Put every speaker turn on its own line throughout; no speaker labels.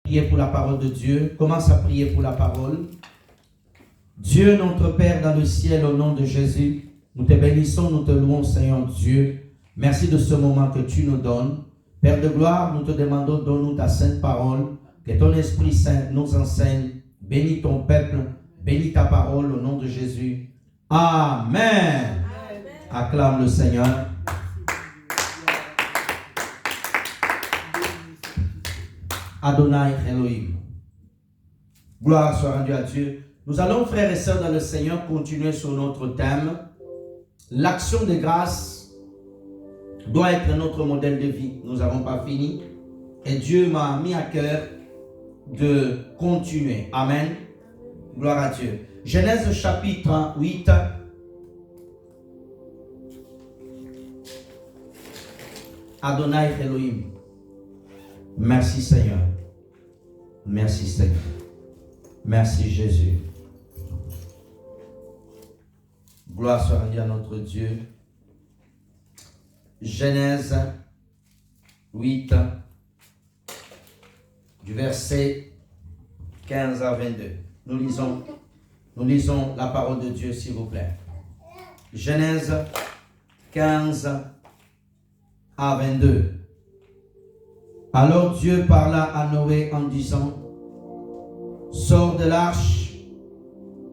Prier pour la parole de Dieu. Commence à prier pour la parole. Dieu, notre Père dans le ciel, au nom de Jésus, nous te bénissons, nous te louons, Seigneur Dieu. Merci de ce moment que tu nous donnes. Père de gloire, nous te demandons, donne-nous ta sainte parole, que ton Esprit Saint nous enseigne. Bénis ton peuple, bénis ta parole au nom de Jésus. Amen. Amen. Acclame le Seigneur. Adonai Elohim. Gloire soit rendue à Dieu. Nous allons, frères et sœurs, dans le Seigneur, continuer sur notre thème. L'action de grâce doit être notre modèle de vie. Nous n'avons pas fini. Et Dieu m'a mis à cœur de continuer. Amen. Gloire à Dieu. Genèse chapitre 8. Adonai Elohim. Merci Seigneur. Merci Seigneur. Merci Jésus. Gloire soit rendue à notre Dieu. Genèse 8, du verset 15 à 22. Nous lisons la parole de Dieu, s'il vous plaît. Genèse 15 à 22. Alors Dieu parla à Noé en disant, sors de l'arche.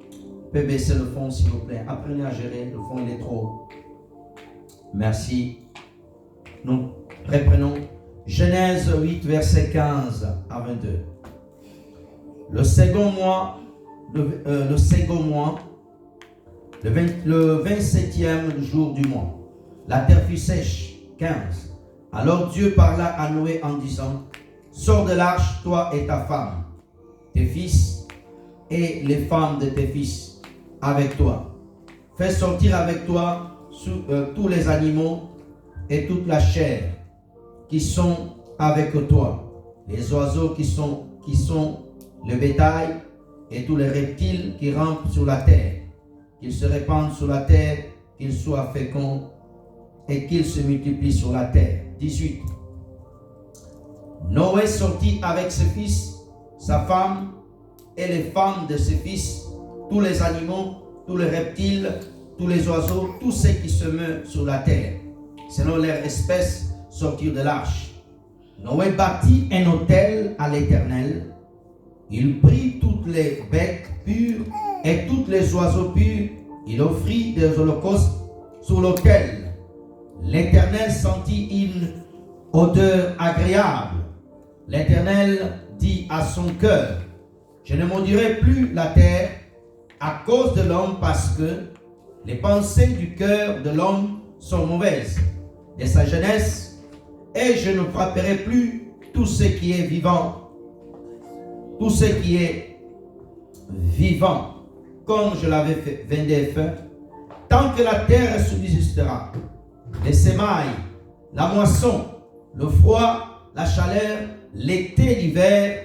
Vous pouvez baisser le fond, s'il vous plaît. Apprenez à gérer, le fond il est trop. Merci. Nous reprenons Genèse 8, verset 15 à 22. Le second mois, le 27e jour du mois, la terre fut sèche. 15. Alors Dieu parla à Noé en disant, sors de l'arche, toi et ta femme, tes fils et les femmes de tes fils avec toi. Fais sortir avec toi tous les animaux et toute la chair qui sont avec toi, les oiseaux qui sont le bétail et tous les reptiles qui rampent sur la terre, qu'ils se répandent sur la terre, qu'ils soient féconds et qu'ils se multiplient sur la terre. 18. Noé sortit avec ses fils, sa femme et les femmes de ses fils, tous les animaux, tous les reptiles, tous les oiseaux, tous ceux qui se meuvent sur la terre, selon leur espèce, sortirent de l'arche. Noé bâtit un autel à l'Éternel. Il prit toutes les bêtes pures et tous les oiseaux purs. Il offrit des holocaustes sur l'autel. L'Éternel sentit une odeur agréable. L'Éternel dit à son cœur, je ne maudirai plus la terre à cause de l'homme, parce que les pensées du cœur de l'homme sont mauvaises de sa jeunesse, et je ne frapperai plus tout ce qui est vivant, tout ce qui est vivant, comme je l'avais fait, tant que la terre subsistera. Les semailles, la moisson, le froid, la chaleur, l'été, l'hiver,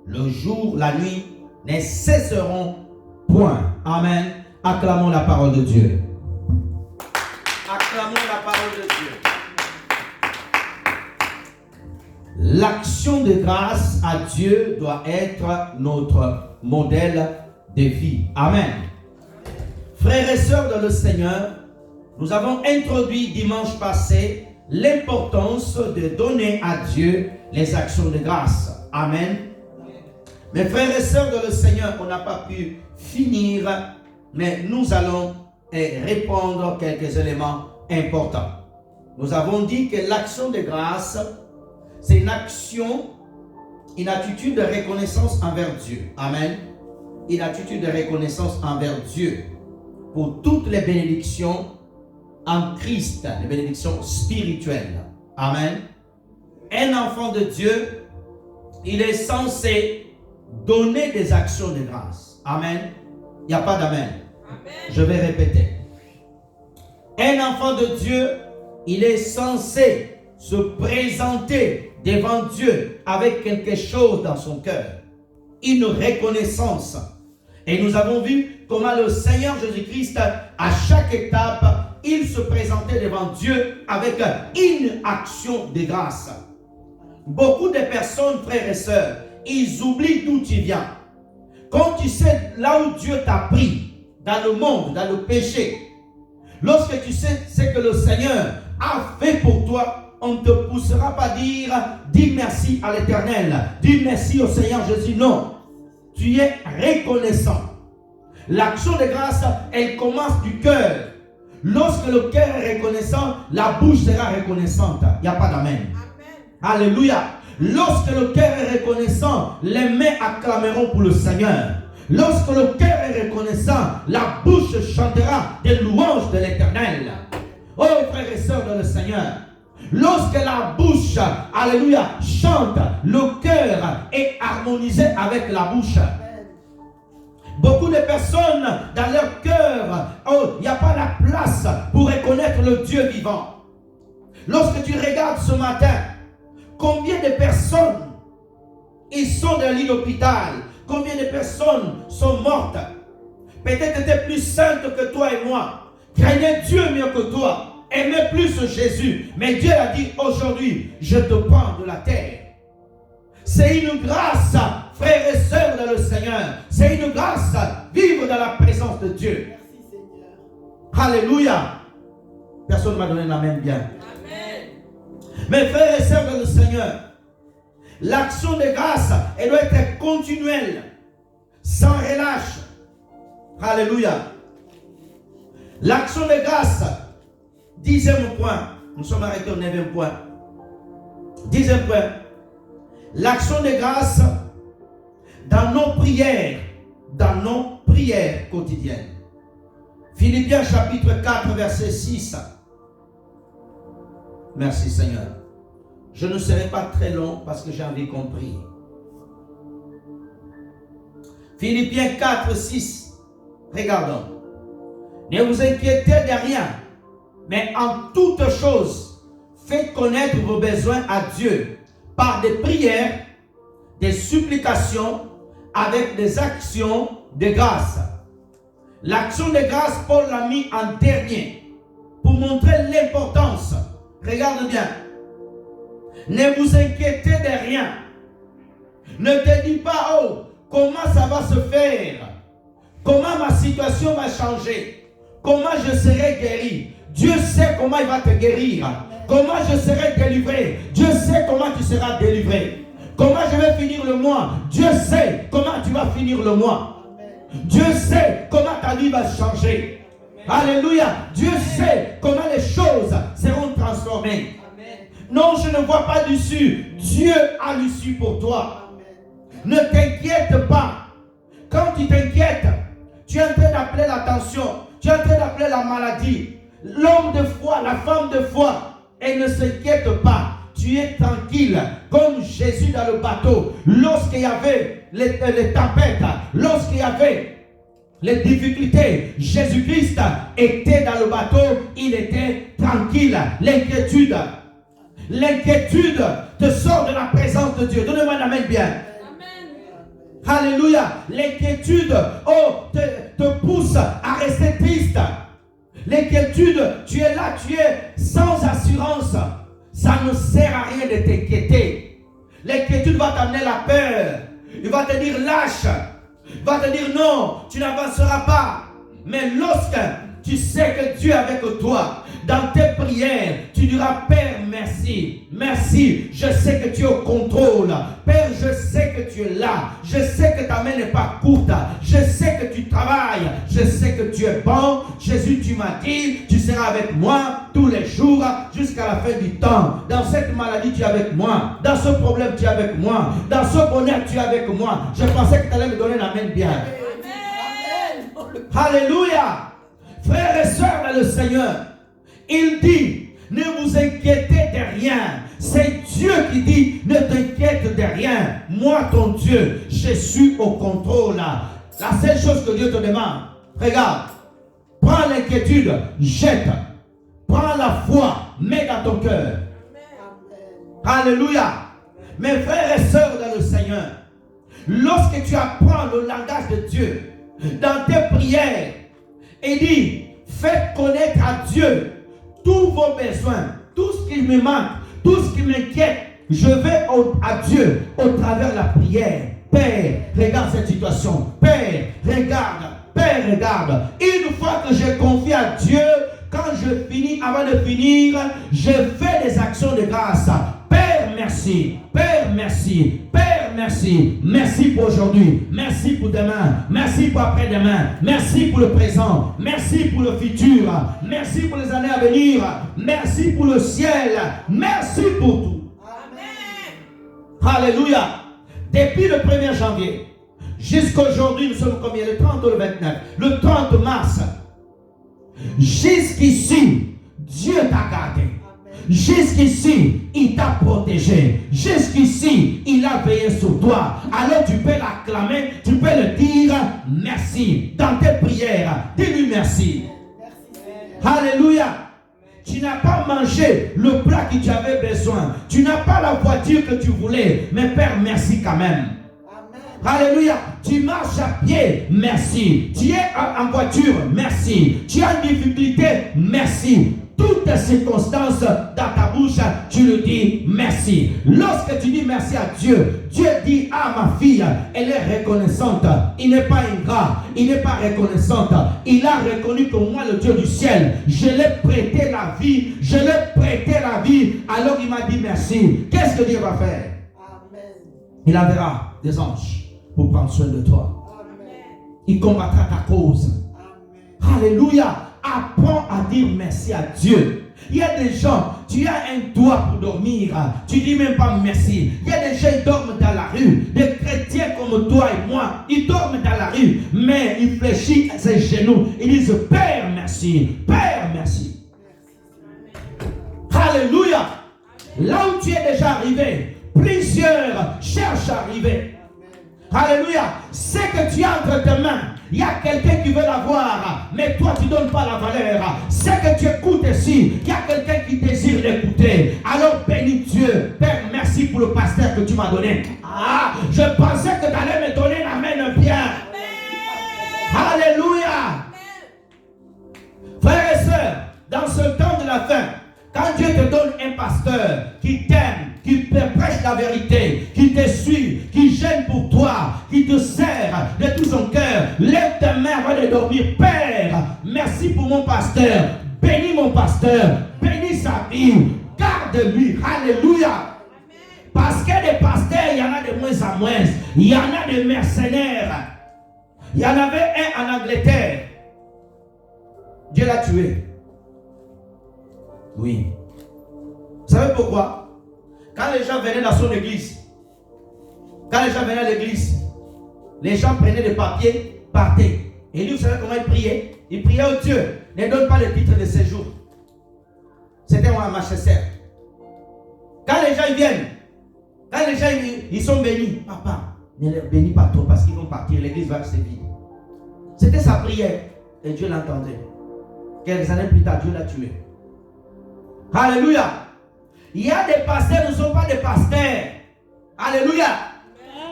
le jour, la nuit ne cesseront point. Amen. Acclamons la parole de Dieu. Acclamons la parole de Dieu. L'action de grâce à Dieu doit être notre modèle de vie. Amen. Frères et sœurs dans le Seigneur, nous avons introduit dimanche passé l'importance de donner à Dieu les actions de grâce. Amen. Mes frères et sœurs dans le Seigneur, on n'a pas pu finir, mais nous allons répondre quelques éléments importants. Nous avons dit que l'action de grâce, c'est une action, une attitude de reconnaissance envers Dieu. Amen. Une attitude de reconnaissance envers Dieu pour toutes les bénédictions en Christ, les bénédictions spirituelles. Amen. Un enfant de Dieu, il est censé donner des actions de grâce. Amen. Il n'y a pas d'amen. Je vais répéter. Un enfant de Dieu, il est censé se présenter devant Dieu avec quelque chose dans son cœur. Une reconnaissance. Et nous avons vu comment le Seigneur Jésus-Christ, à chaque étape, il se présentait devant Dieu avec une action de grâce. Beaucoup de personnes, frères et sœurs, ils oublient d'où tu viens. Quand tu sais là où Dieu t'a pris, dans le monde, dans le péché, lorsque tu sais ce que le Seigneur a fait pour toi, on ne te poussera pas à dire, dis merci à l'Éternel, dis merci au Seigneur Jésus. Non, tu es reconnaissant. L'action de grâce, elle commence du cœur. Lorsque le cœur est reconnaissant, la bouche sera reconnaissante. Il n'y a pas d'amen. Alléluia. Lorsque le cœur est reconnaissant, les mains acclameront pour le Seigneur. Lorsque le cœur est reconnaissant, la bouche chantera des louanges de l'Éternel. Oh frères et sœurs dans le Seigneur, lorsque la bouche, alléluia, chante, le cœur est harmonisé avec la bouche. Beaucoup de personnes dans leur cœur, oh, il n'y a pas la place pour reconnaître le Dieu vivant. Lorsque tu regardes ce matin, combien de personnes ils sont dans lit d'hôpital, combien de personnes sont mortes. Peut-être étaient plus saintes que toi et moi, craignaient Dieu mieux que toi, aimaient plus Jésus. Mais Dieu a dit aujourd'hui, je te prends de la terre. C'est une grâce, frères et sœurs dans le Seigneur. C'est une grâce, vivre dans la présence de Dieu.
Merci Seigneur.
Alléluia. Personne ne m'a donné la main bien.
Amen.
Mes frères et sœurs dans le Seigneur, l'action de grâce, elle doit être continuelle, sans relâche. Alléluia. L'action de grâce, 10e point. Nous sommes arrêtés au 9e point. 10e point. L'action de grâce dans nos prières quotidiennes. Philippiens chapitre 4, verset 6. Merci Seigneur. Je ne serai pas très long parce que j'ai envie qu'on prie. Philippiens 4, 6. Regardons. Ne vous inquiétez de rien, mais en toutes choses, faites connaître vos besoins à Dieu par des prières, des supplications, avec des actions de grâce. L'action de grâce, Paul l'a mis en dernier pour montrer l'importance. Regarde bien. Ne vous inquiétez de rien. Ne te dis pas, oh, comment ça va se faire? Comment ma situation va changer? Comment je serai guéri? Dieu sait comment il va te guérir. Comment je serai délivré? Dieu sait comment tu seras délivré. Comment je vais finir le mois? Dieu sait comment tu vas finir le mois. Dieu sait comment ta vie va changer. Alléluia. Dieu sait comment les choses seront transformées. Non, je ne vois pas d'issue. Dieu a l'issue pour toi. Ne t'inquiète pas. Quand tu t'inquiètes, tu es en train d'appeler l'attention. Tu es en train d'appeler la maladie. L'homme de foi, la femme de foi, elle ne s'inquiète pas. Tu es tranquille, comme Jésus dans le bateau. Lorsqu'il y avait les tempêtes, lorsqu'il y avait les difficultés, Jésus-Christ était dans le bateau, il était tranquille. L'inquiétude te sort de la présence de Dieu. Donnez-moi un amen bien. Amen. Alléluia. L'inquiétude, te pousse à rester triste. L'inquiétude, tu es là, tu es sans assurance. Ça ne sert à rien de t'inquiéter. L'inquiétude va t'amener la peur. Il va te dire lâche. Il va te dire non, tu n'avanceras pas. Mais lorsque tu sais que Dieu est avec toi, dans tes prières, tu diras Père, merci. Merci, je sais que tu es au contrôle. Père, je sais que tu es là. Je sais que ta main n'est pas courte. Je sais que tu travailles. Je sais que tu es bon. Jésus, tu m'as dit, tu seras avec moi tous les jours jusqu'à la fin du temps. Dans cette maladie, tu es avec moi. Dans ce problème, tu es avec moi. Dans ce bonheur, tu es avec moi. Je pensais que tu allais me donner la main bien. Amen. Alléluia. Frères et sœurs dans le Seigneur, il dit, ne vous inquiétez de rien. C'est Dieu qui dit, ne t'inquiète de rien. Moi, ton Dieu, je suis au contrôle. La seule chose que Dieu te demande, regarde, prends l'inquiétude, jette. Prends la foi, mets dans ton cœur. Alléluia. Mes frères et sœurs dans le Seigneur, lorsque tu apprends le langage de Dieu, dans tes prières, il dit, faites connaître à Dieu tous vos besoins, tout ce qui me manque, tout ce qui m'inquiète. je vais à Dieu au travers de la prière. Père, regarde cette situation. Père, regarde. Père, regarde. Une fois que j'ai confié à Dieu, quand je finis, avant de finir, je fais des actions de grâce. Père, merci. Père, merci. Père, merci. Merci pour aujourd'hui. Merci pour demain. Merci pour après-demain. Merci pour le présent. Merci pour le futur. Merci pour les années à venir. Merci pour le ciel. Merci pour tout. Amen. Alléluia. Depuis le 1er janvier jusqu'à aujourd'hui, nous sommes combien? Le 30 ou le 29? Le 30 mars. Jusqu'ici, Dieu t'a gardé. Jusqu'ici, il t'a protégé. Jusqu'ici, il a veillé sur toi. Alors tu peux l'acclamer, tu peux le dire merci. Dans tes prières, dis-lui merci. Alléluia. Tu n'as pas mangé le plat que tu avais besoin. Tu n'as pas la voiture que tu voulais. Mais Père, merci quand même. Alléluia. Tu marches à pied, merci. Tu es en voiture, merci. Tu as une difficulté, merci. Toutes les circonstances dans ta bouche, tu le dis merci. Lorsque tu dis merci à Dieu, Dieu dit à ma fille, elle est reconnaissante. Il n'est pas ingrat, il n'est pas reconnaissante. Il a reconnu que moi, le Dieu du ciel, je l'ai prêté la vie, je l'ai prêté la vie. Alors il m'a dit merci. Qu'est-ce que Dieu va faire? Amen. Il enverra des anges pour prendre soin de toi. Amen. Il combattra ta cause. Amen. Alléluia. Apprends à dire merci à Dieu. Il y a des gens, tu as un doigt pour dormir, tu dis même pas merci. Il y a des gens qui dorment dans la rue, des chrétiens comme toi et moi, ils dorment dans la rue, mais ils fléchissent à ses genoux, ils disent Père merci, Père merci. Alléluia. Là où tu es déjà arrivé, plusieurs cherchent à arriver. Alléluia. C'est que tu as entre tes mains. Il y a quelqu'un qui veut l'avoir, mais toi tu ne donnes pas la valeur. C'est que tu écoutes ici. Il y a quelqu'un qui désire l'écouter. Alors bénis Dieu. Père, merci pour le pasteur que tu m'as donné. Ah, je pensais que tu allais me donner la main bien. Alléluia. Frères et sœurs, dans ce temps de la fin, quand Dieu te donne un pasteur qui t'aime, qui te prêche la vérité, qui te suit, qui gêne pour toi, qui te sert de tout son cœur, lève tes mains avant de dormir. Père, merci pour mon pasteur. Bénis mon pasteur. Bénis sa vie. Garde-lui. Alléluia. Parce que des pasteurs, il y en a de moins en moins. Il y en a des mercenaires. Il y en avait un en Angleterre. Dieu l'a tué. Oui. Vous savez pourquoi? Quand les gens venaient dans son église, quand les gens venaient à l'église, les gens prenaient des papiers, partaient. Et lui, vous savez comment il priait? Il priait au Dieu. Ne donne pas le titre de séjour. C'était à Manchester. Quand les gens viennent, quand les gens ils sont bénis, papa, ne les bénis pas trop parce qu'ils vont partir, l'église va se vide. C'était sa prière. Et Dieu l'entendait. Quelques années plus tard, Dieu l'a tué. Alléluia. Il y a des pasteurs qui ne sont pas des pasteurs. Alléluia.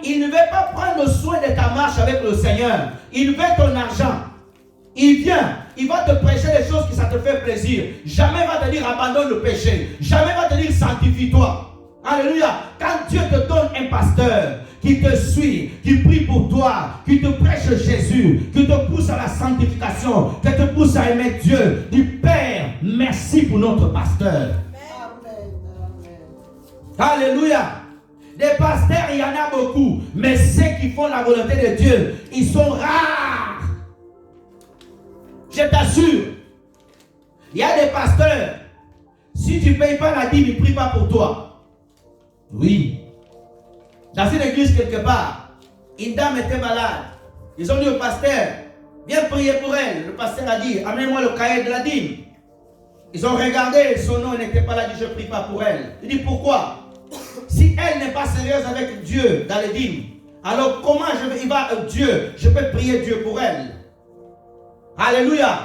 Il ne veut pas prendre soin de ta marche avec le Seigneur. Il veut ton argent. Il vient, il va te prêcher des choses qui ça te fait plaisir. Jamais va te dire abandonne le péché. Jamais va te dire sanctifie-toi. Alléluia. Quand Dieu te donne un pasteur qui te suit, qui prie pour toi, qui te prêche Jésus, qui te pousse à la sanctification, qui te pousse à aimer Dieu, dis Père, merci pour notre pasteur. Alléluia. Des pasteurs, il y en a beaucoup. Mais ceux qui font la volonté de Dieu, ils sont rares. Je t'assure. Il y a des pasteurs. Si tu ne payes pas la dîme, ils ne prient pas pour toi. Oui. Dans une église quelque part, une dame était malade. Ils ont dit au pasteur, viens prier pour elle. Le pasteur a dit, amène-moi le cahier de la dîme. Ils ont regardé, son nom n'était pas là, il dit, je ne prie pas pour elle. Il dit, pourquoi? Si elle n'est pas sérieuse avec Dieu dans les dîmes, alors comment Dieu, je peux prier Dieu pour elle? Alléluia.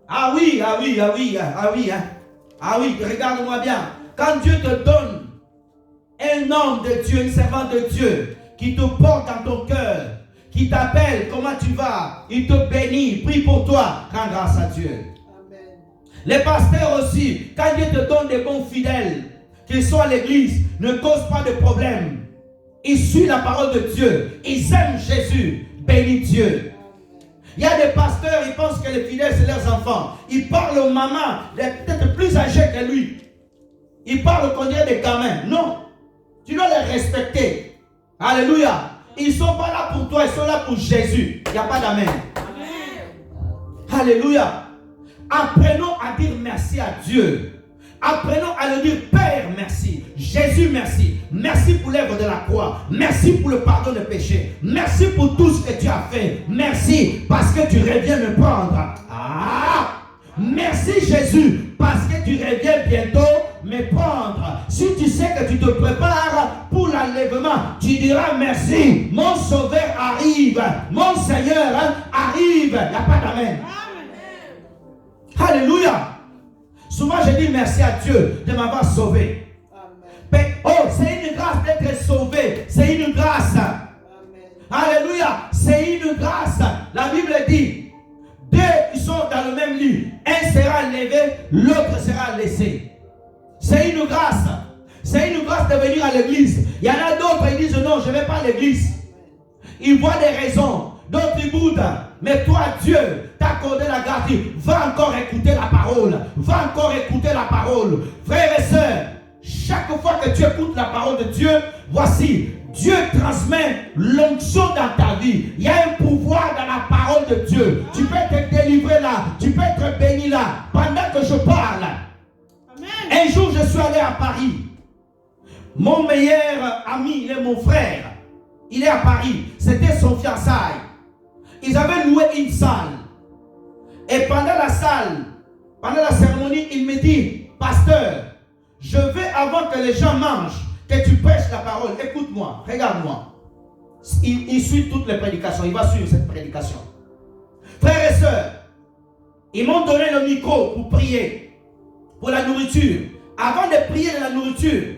Ah oui, ah oui, ah oui, ah oui, hein. Ah oui, regarde-moi bien. Quand Dieu te donne un homme de Dieu, une servante de Dieu, qui te porte dans ton cœur, qui t'appelle, comment tu vas? Il te bénit, prie pour toi, rends grâce à Dieu. Amen. Les pasteurs aussi, quand Dieu te donne des bons fidèles, qui sont à l'église ne causent pas de problème. Ils suivent la parole de Dieu. Ils aiment Jésus. Bénis Dieu. Il y a des pasteurs, ils pensent que les fidèles, c'est leurs enfants. Ils parlent aux mamans, peut-être plus âgées que lui. Ils parlent qu'on dirait des gamins. Non. Tu dois les respecter. Alléluia. Ils ne sont pas là pour toi, ils sont là pour Jésus. Il n'y a pas d'amen. Alléluia. Apprenons à dire merci à Dieu. Apprenons à le dire, Père, merci. Jésus, merci. Merci pour l'œuvre de la croix. Merci pour le pardon des péchés. Merci pour tout ce que tu as fait. Merci parce que tu reviens me prendre. Merci Jésus parce que tu reviens bientôt me prendre. Si tu sais que tu te prépares pour l'enlèvement, tu diras merci. Mon sauveur arrive. Mon Seigneur arrive. Il n'y a pas d'amen. Alléluia. Souvent je dis merci à Dieu de m'avoir sauvé. Amen. Oh, c'est une grâce d'être sauvé. C'est une grâce. Amen. Alléluia. C'est une grâce. La Bible dit, deux qui sont dans le même lit, un sera levé, l'autre sera laissé. C'est une grâce. C'est une grâce de venir à l'église. Il y en a d'autres qui disent non, je ne vais pas à l'église. Ils voient des raisons. D'autres ils boudent. Mais toi, Dieu t'a accordé la grâce. Va encore écouter la parole. Va encore écouter la parole. Frères et sœurs, chaque fois que tu écoutes la parole de Dieu, voici, Dieu transmet l'onction dans ta vie. Il y a un pouvoir dans la parole de Dieu. Tu peux te délivrer là. Tu peux être béni là. Pendant que je parle. Amen. Un jour, je suis allé à Paris. Mon meilleur ami, il est mon frère. Il est à Paris. C'était son fiançailles. Ils avaient loué une salle. Et pendant la cérémonie, il me dit, pasteur, je veux avant que les gens mangent, que tu prêches la parole. Écoute-moi, regarde-moi. Il suit toutes les prédications. Il va suivre cette prédication. Frères et sœurs, ils m'ont donné le micro pour prier, pour la nourriture. Avant de prier de la nourriture,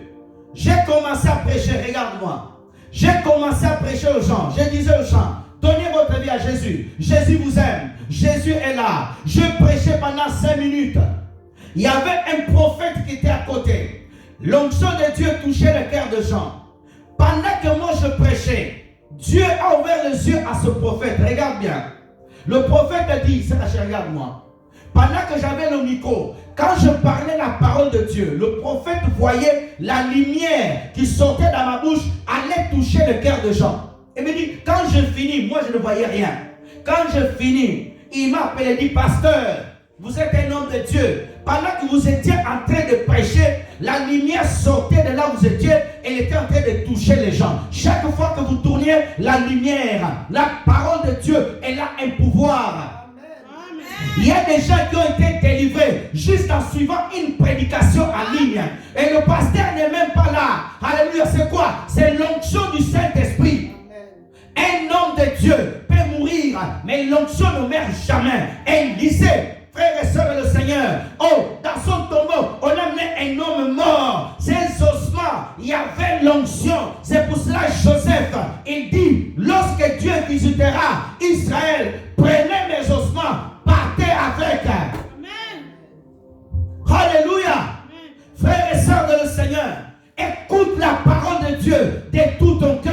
j'ai commencé à prêcher, regarde-moi. J'ai commencé à prêcher aux gens. Je disais aux gens, donnez votre vie à Jésus. Jésus vous aime. Jésus est là. Je prêchais pendant 5 minutes. Il y avait un prophète qui était à côté. L'onction de Dieu touchait le cœur de Jean. Pendant que moi je prêchais, Dieu a ouvert les yeux à ce prophète. Regarde bien. Le prophète a dit, regarde-moi. Pendant que j'avais le micro, quand je parlais la parole de Dieu, le prophète voyait la lumière qui sortait dans ma bouche allait toucher le cœur de Jean. Il me dit, quand je finis, moi je ne voyais rien. Quand je finis, il m'a appelé et dit, pasteur, vous êtes un homme de Dieu. Pendant que vous étiez en train de prêcher, la lumière sortait de là où vous étiez et elle était en train de toucher les gens. Chaque fois que vous tourniez, la lumière, la parole de Dieu, elle a un pouvoir. Il y a des gens qui ont été délivrés juste en suivant une prédication en ligne. Et le pasteur n'est même pas là. Alléluia, c'est quoi? C'est l'onction du Saint-Esprit. Un homme de Dieu peut mourir, mais l'onction ne meurt jamais. Un lycée, frères et sœurs de le Seigneur, dans son tombeau, on a amené un homme mort. Ses ossements, il y avait l'onction. C'est pour cela Joseph, il dit, lorsque Dieu visitera Israël, prenez mes ossements, partez avec. Amen. Alléluia. Amen. Frères et sœurs de le Seigneur, écoute la parole de Dieu de tout ton cœur.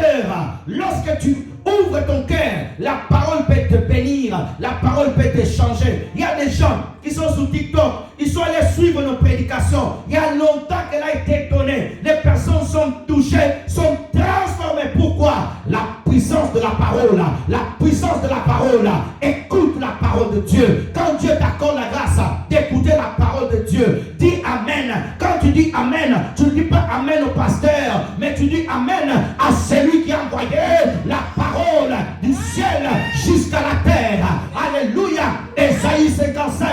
Lorsque tu ouvres ton cœur, la parole peut te bénir, la parole peut te changer. Il y a des gens qui sont sur TikTok, ils sont allés suivre nos prédications. Il y a longtemps qu'elle a été donnée. Les personnes sont touchées, sont transformées. Pourquoi? La puissance de la parole, la puissance de la parole. Écoute la parole de Dieu. Quand Dieu t'accorde la grâce d'écouter la parole de Dieu, dis Amen. Quand tu dis Amen, tu ne dis pas Amen au pasteur, mais tu dis Amen à celui qui a envoyé la parole du ciel jusqu'à la terre. Alléluia. Ésaïe 55,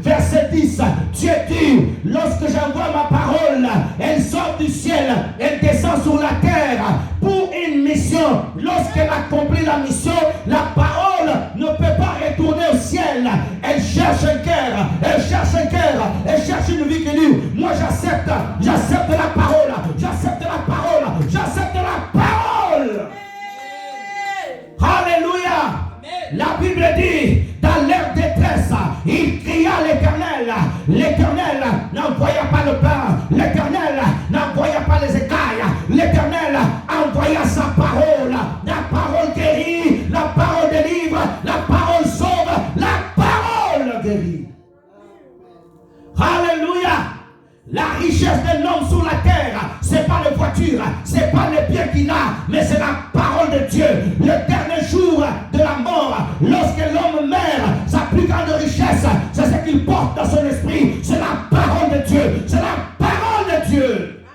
verset 10. Dieu dit, lorsque j'envoie ma parole, elle sort du ciel, elle descend sur la terre pour une mission. Lorsqu'elle accomplit la mission, la parole ne peut pas retourner au ciel. Elle cherche un cœur, elle cherche un cœur, elle cherche une vie qui dit, moi j'accepte la parole, j'accepte la parole, j'accepte la parole. Alléluia. La Bible dit, dans leur détresse, il cria à l'Éternel. L'Éternel n'envoya pas le pain. L'Éternel n'envoya il y a sa parole. La parole guérit, la parole délivre, la parole sauve, la parole guérit. Alléluia. La richesse de l'homme sur la terre, c'est pas les voitures, c'est pas les biens qu'il a, mais c'est la parole de Dieu. Le dernier jour de la mort, lorsque l'homme meurt, sa plus grande richesse, c'est ce qu'il porte dans son esprit. C'est la parole de Dieu. C'est la parole de Dieu.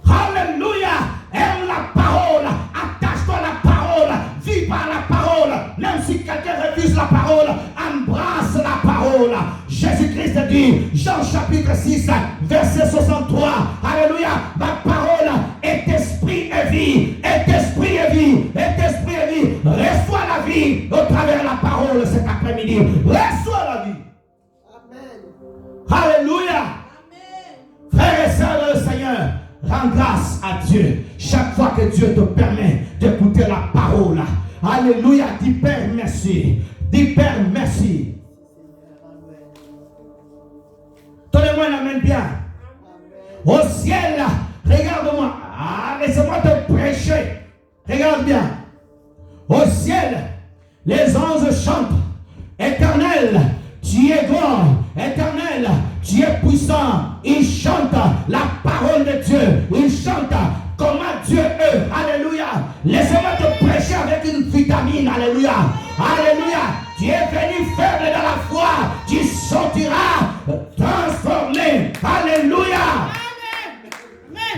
Amen. Alléluia. Aime la parole. Attache-toi à la parole. Vis par la parole. Même si quelqu'un refuse la parole, embrasse la parole. Jésus-Christ dit, Jean chapitre 6, verset 63. Alléluia. Ma parole est esprit et vie. Est esprit et vie. Est esprit et vie. Reçois la vie au travers de la parole cet après-midi. Reçois la vie. Amen. Alléluia. Amen. Frères et sœurs dans le Seigneur, rends grâce à Dieu. Chaque fois que Dieu te permet d'écouter la parole. Alléluia. Dis Père merci. Dis Père merci. Donnez-moi un amen bien. Au ciel, regarde-moi. Laissez-moi te prêcher. Regarde bien. Au ciel, les anges chantent. Éternel, tu es grand. Éternel, tu es puissant. Ils chantent la parole de Dieu. Ils chantent comment Dieu est. Alléluia. Laissez-moi te prêcher avec une vitamine. Alléluia. Alléluia. Tu es venu faible dans la foi. Tu sortiras transformé. Alléluia.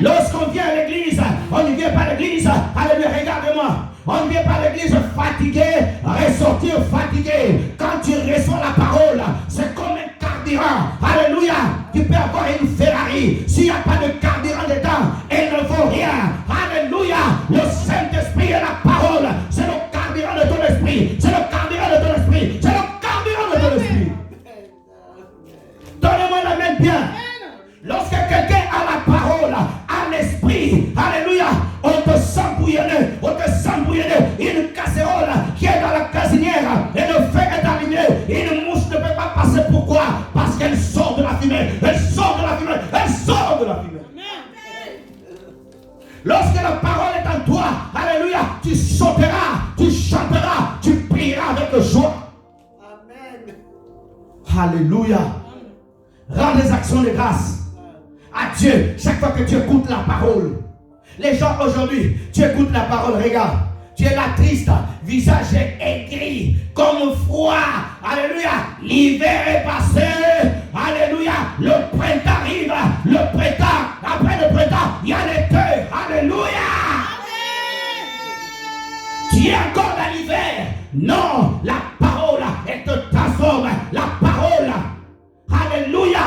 Lorsqu'on vient à l'église, on ne vient pas à l'église. Alléluia. Regarde-moi. On ne vient pas à l'église fatigué, ressortir fatigué. Quand tu reçois la parole, c'est comme un carburant. Alléluia. Tu peux avoir une Ferrari. S'il n'y a pas de carburant dedans, elle ne vaut rien. Alléluia. Le Saint-Esprit est la parole. C'est le carburant de ton esprit. C'est le carburant de ton esprit. C'est le carburant de ton esprit. Donnez-moi la main bien. Lorsque quelqu'un a la parole, a l'esprit, alléluia, on te sent bouillonner, une casserole qui est dans la cuisinière et le feu est allumé, une mouche ne peut pas passer. Pourquoi? Parce qu'elle sort de la fumée, elle sort de la fumée, elle sort de la fumée. Lorsque la parole est en toi, alléluia, tu sauteras, tu chanteras, tu prieras avec joie. Amen. Alléluia. Rends des actions de grâce à Dieu chaque fois que tu écoutes la parole. Les gens aujourd'hui, tu écoutes la parole, regarde, tu es là triste, visage aigri, comme froid. Alléluia. L'hiver est passé. Alléluia. Le printemps arrive. Le printemps, après le printemps, il y a l'été. Alléluia. Tu es encore dans l'hiver. Non, la parole, elle te transforme. La parole. Alléluia.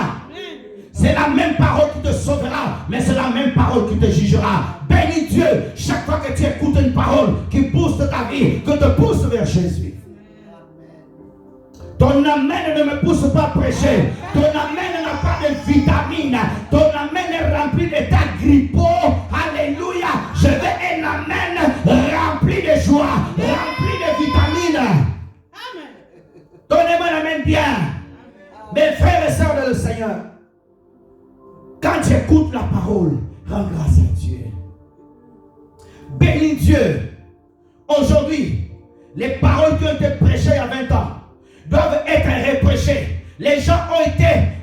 C'est la même parole qui te sauvera, mais c'est la même parole qui te jugera. Bénis Dieu chaque fois que tu écoutes une parole qui pousse ta vie, que te pousse vers Jésus. Ton amen ne me pousse pas à prêcher. Ton amen n'a pas de vitamines. Ton amen est rempli de ta grippo. Alléluia. Je veux un amen rempli de joie, rempli de vitamines. Amen. Donnez-moi l'amen bien. Mes frères et sœurs dans le Seigneur, quand tu écoutes la parole, rends grâce à Dieu. Bénis Dieu. Aujourd'hui, les paroles qui ont été prêchées il y a 20 ans doivent être reprêchées. Les gens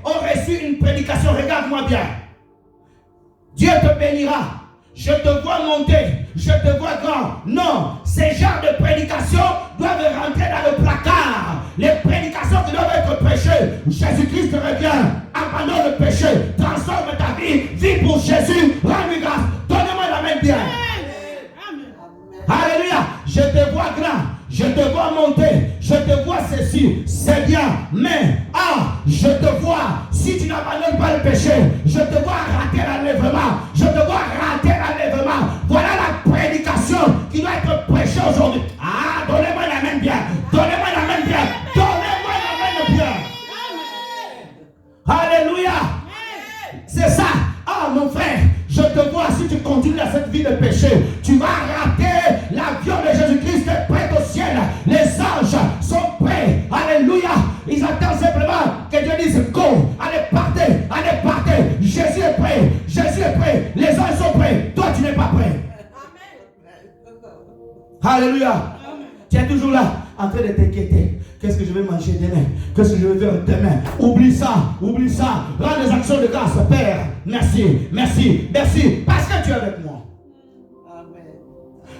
ont reçu une prédication. Regarde-moi bien. Dieu te bénira. Je te vois monter. Je te vois grand. Non, ces genres de prédications doivent rentrer dans le placard. Les prédications qui doivent être prêchées. Jésus-Christ revient. Abandonne le péché. Transforme ta vie. Vis pour Jésus. Rends-lui grâce. Donnez-moi la main bien. Amen. Alléluia. Je te vois grand. Je te vois monter. Je te vois ceci. C'est bien. Mais, je te vois. Si tu n'abandonnes pas le péché, je te vois rater l'enlèvement. Je te vois rater l'enlèvement. Voilà la prédication qui doit être prêchée aujourd'hui. Donnez-moi la main bien. Donnez-moi la main bien. Donnez-moi la main bien. Alléluia. C'est ça. Mon frère, je te vois, si tu continues dans cette vie de péché, tu vas rater l'avion de Jésus-Christ est prêt au ciel. Les anges sont prêts. Alléluia. Ils attendent simplement que Dieu dise go. Allez, partez. Allez, partez. Jésus est prêt. Jésus est prêt. Les anges sont prêts. Toi, tu n'es pas prêt. Alléluia. Tu es toujours là, en train de t'inquiéter. Qu'est-ce que je vais manger demain? Qu'est-ce que je vais faire demain? Oublie ça, oublie ça. Rends des actions de grâce, Père. Merci, merci, merci. Parce que tu es avec moi.
Amen.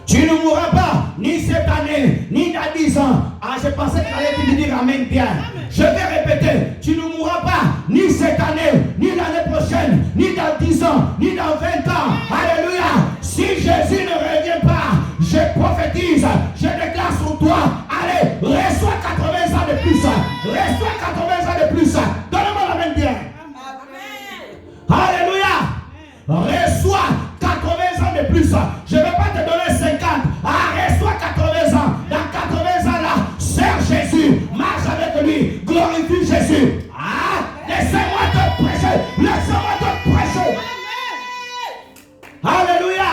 Tu ne mourras pas, ni cette année, ni dans 10 ans. Ah, je pensais que tu allais me dire Amen bien. Je vais répéter, tu ne mourras pas, ni cette année, ni l'année prochaine, ni dans 10 ans, ni dans 20 ans. Alléluia. Si Jésus ne revient pas, je prophétise, je déclare sur toi, allez, reçois 80 ans de plus. Reçois 80 ans de plus. Donne-moi la main bien. Alléluia. Reçois 80 ans de plus. Je ne vais pas te donner 50. Ah, reçois 80 ans. Dans 80 ans là, sers Jésus. Marche avec lui. Glorifie Jésus. Ah, laissez-moi te prêcher. Laissez-moi te prêcher. Alléluia.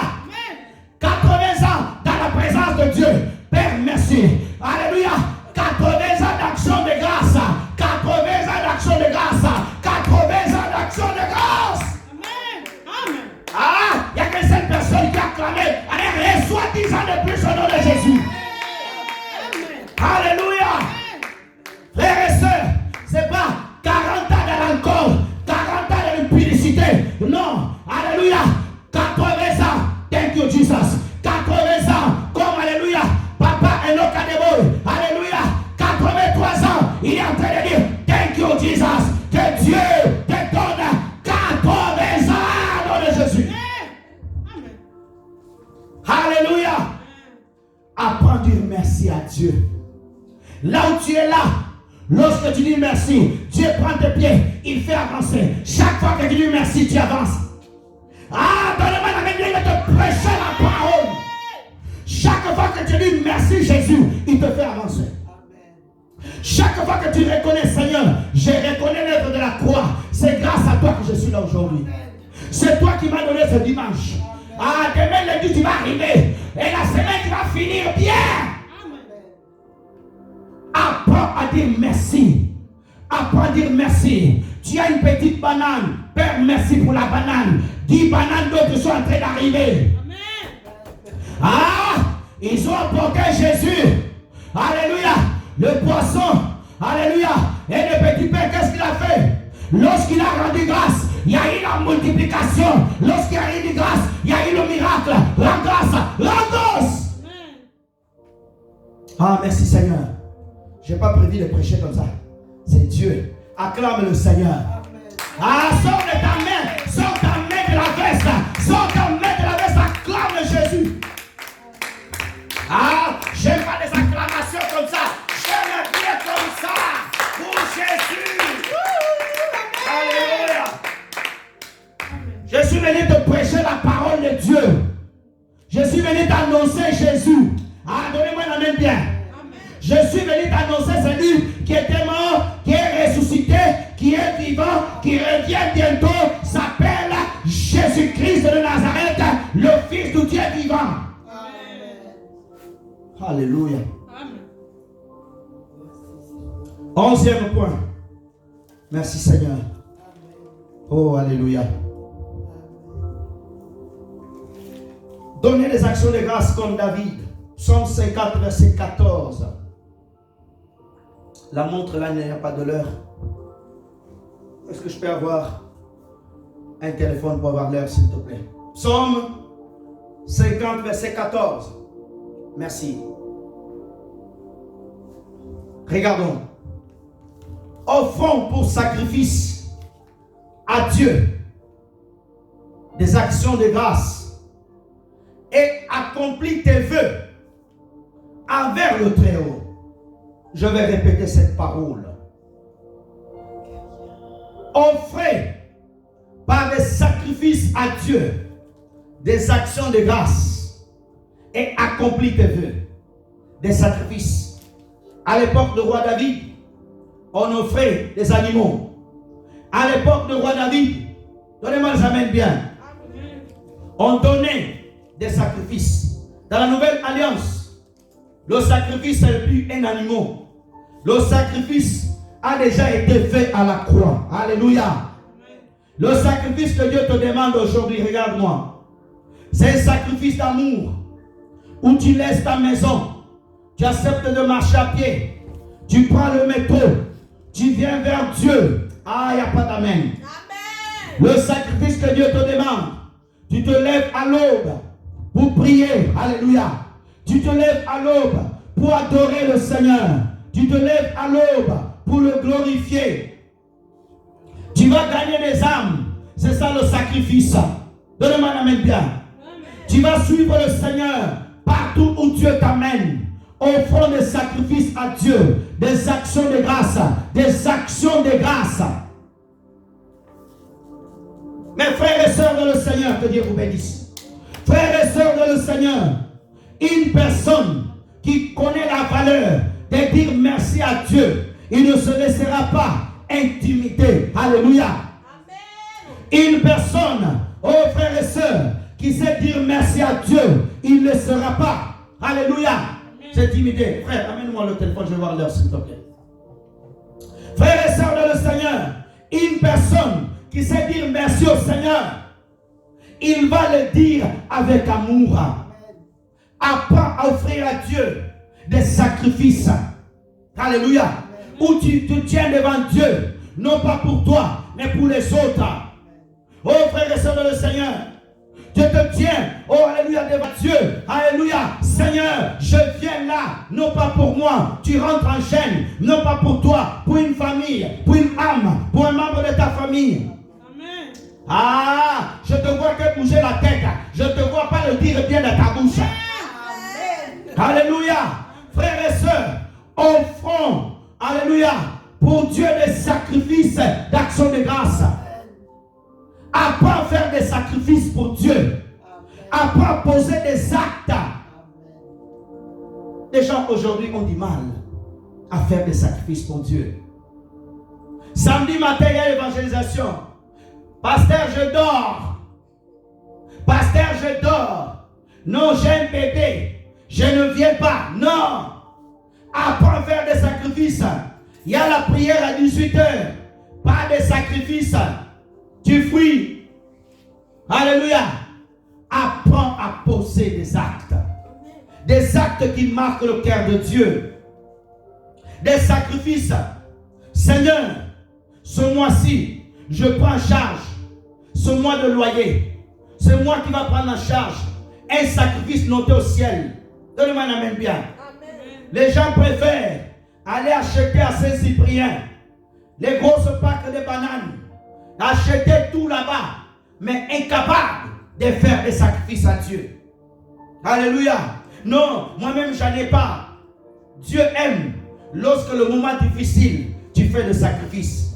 80 ans dans la présence de Dieu. Père, merci. Alléluia. 80 ans d'action de grâce. 80 ans d'action de grâce. 80 ans d'action de grâce. Ah, il y a que cette personne qui a clamé. Allez, reçois 10 ans de plus au nom de Jésus. Alléluia. Frères et sœurs, c'est pas 40 ans de l'alcool, 40 ans de l'impudicité. Non. Alléluia. 80 ans. Thank you, Jesus. 80 ans. Comme, alléluia, Papa Enoch Adeboy. Alléluia. 83 ans. Il est en train de dire, thank you, Jesus. Que Dieu te donne 80 ans au nom de Jésus. Alléluia. Apprends à dire merci à Dieu. Là où tu es là, lorsque tu dis merci, Dieu prend tes pieds, il fait avancer. Chaque fois que tu dis merci, tu avances. Ah, donne-moi la main, il va te prêcher la parole. Chaque fois que tu dis merci Jésus, il te fait avancer. Chaque fois que tu reconnais, Seigneur, je reconnais l'œuvre de la croix. C'est grâce à toi que je suis là aujourd'hui. C'est toi qui m'as donné ce dimanche. Ah, demain lundi, tu vas arriver. Et la semaine, tu vas finir bien. Apprends à dire merci. Apprends à dire merci. Tu as une petite banane. Père, merci pour la banane. 10 bananes d'autres sont en train d'arriver. Ah, ils ont apporté Jésus. Alléluia. Le poisson. Alléluia. Et le petit pain, qu'est-ce qu'il a fait? Lorsqu'il a rendu grâce, il y a eu la multiplication. Lorsqu'il y a eu de grâce, il y a eu le miracle. La grâce, la grâce. Ah, merci Seigneur. Je n'ai pas prévu de prêcher comme ça. C'est Dieu. Acclame le Seigneur. Ah, sors de ta main. Sors ta main de la veste. Sors ta main de la veste. Acclame Jésus. Ah, j'aime pas des acclamations comme ça. J'aime bien comme ça. Pour Jésus. Alléluia. Je suis venu te prêcher la parole de Dieu. Je suis venu t'annoncer Jésus. Ah, donnez-moi la main bien. Je suis venu t'annoncer celui qui était mort, qui est ressuscité, qui est vivant, qui revient bientôt, s'appelle Jésus-Christ de Nazareth, le Fils du Dieu vivant. Amen. Alléluia. Amen. 11e point. Merci Seigneur. Oh, alléluia. Donnez des actions de grâce comme David. Psaume 50, verset 14. La montre là, il n'y a pas de l'heure. Est-ce que je peux avoir un téléphone pour avoir l'heure, s'il te plaît? Psaume 50, verset 14. Merci. Regardons. Offrons pour sacrifice à Dieu des actions de grâce et accomplis tes vœux envers le Très-Haut. Je vais répéter cette parole. Offrez par des sacrifices à Dieu des actions de grâce et accomplis tes vœux. Des sacrifices. À l'époque du roi David, on offrait des animaux. À l'époque du roi David, donnez-moi les amènes bien. On donnait des sacrifices. Dans la nouvelle alliance, le sacrifice n'est plus un animal. Le sacrifice a déjà été fait à la croix. Alléluia. Le sacrifice que Dieu te demande aujourd'hui, regarde-moi. C'est un sacrifice d'amour. où tu laisses ta maison, tu acceptes de marcher à pied, tu prends le métro, tu viens vers Dieu. Ah, il n'y a pas d'amen. Le sacrifice que Dieu te demande, tu te lèves à l'aube pour prier. Alléluia. Tu te lèves à l'aube pour adorer le Seigneur. Tu te lèves à l'aube pour le glorifier. Tu vas gagner des âmes. C'est ça le sacrifice. Donne-moi un amen bien. Amen. Tu vas suivre le Seigneur partout où Dieu t'amène. Offrons des sacrifices à Dieu, des actions de grâce, des actions de grâce. Mes frères et sœurs dans le Seigneur, que Dieu vous bénisse. Frères et sœurs dans le Seigneur, une personne qui connaît la valeur de dire merci à Dieu, il ne se laissera pas intimider. Alléluia. Amen. Une personne, oh frères et sœurs, qui sait dire merci à Dieu, il ne sera pas. Alléluia. C'est timidé. Frère, amène-moi le téléphone, je vais voir l'heure s'il te plaît. Frères et sœurs dans le Seigneur, une personne qui sait dire merci au Seigneur, il va le dire avec amour. Apprends à offrir à Dieu des sacrifices. Alléluia. Où tu te tiens devant Dieu, non pas pour toi, mais pour les autres. Oh frères et sœurs dans le Seigneur, je te tiens, oh alléluia, devant Dieu. Alléluia. Seigneur, je viens là, non pas pour moi. Tu rentres en chaîne, non pas pour toi, pour une famille, pour une âme, pour un membre de ta famille. Amen. Ah, je te vois que bouger la tête. Je ne te vois pas le dire bien de ta bouche. Amen. Alléluia. Frères et sœurs, offrons, alléluia, pour Dieu des sacrifices d'action de grâce. Apprends à faire des sacrifices pour Dieu. Apprends à poser des actes. Les gens aujourd'hui ont du mal à faire des sacrifices pour Dieu. Samedi matin, il y a l'évangélisation. Pasteur, je dors. Pasteur, je dors. Non, j'ai un bébé. Je ne viens pas. Non. Apprends à faire des sacrifices. Il y a la prière à 18h. Pas de sacrifices. Tu fuis. Alléluia. Apprends à poser des actes. Des actes qui marquent le cœur de Dieu. Des sacrifices. Seigneur, ce mois-ci, je prends en charge ce mois de loyer. C'est moi qui va prendre en charge un sacrifice noté au ciel. Donne-moi un amen bien. Amen. Les gens préfèrent aller acheter à Saint-Cyprien les grosses packs de bananes. Acheter tout là-bas, mais incapable de faire des sacrifices à Dieu. Alléluia. Non, moi-même, j'en ai pas. Dieu aime lorsque le moment difficile, tu fais des sacrifices.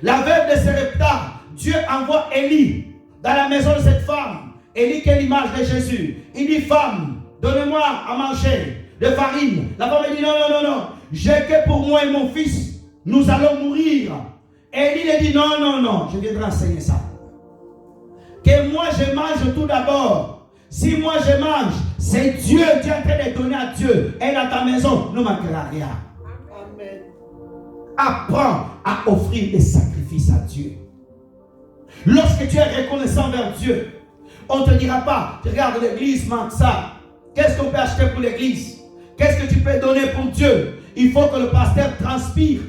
La veuve de Sarepta, Dieu envoie Élie dans la maison de cette femme. Élie qui est l'image de Jésus. Il dit, femme, donne-moi à manger de farine. La femme dit, non, non, non, non. J'ai que pour moi et mon fils, nous allons mourir. Et il dit non, non, non, je viendrai enseigner ça. Que moi je mange tout d'abord. Si moi je mange, c'est Dieu, tu es en train de donner à Dieu. Et dans ta maison, ne manquera rien. Amen. Apprends à offrir des sacrifices à Dieu. Lorsque tu es reconnaissant vers Dieu, on ne te dira pas, regarde l'église manque ça. Qu'est-ce qu'on peut acheter pour l'église? Qu'est-ce que tu peux donner pour Dieu? Il faut que le pasteur transpire.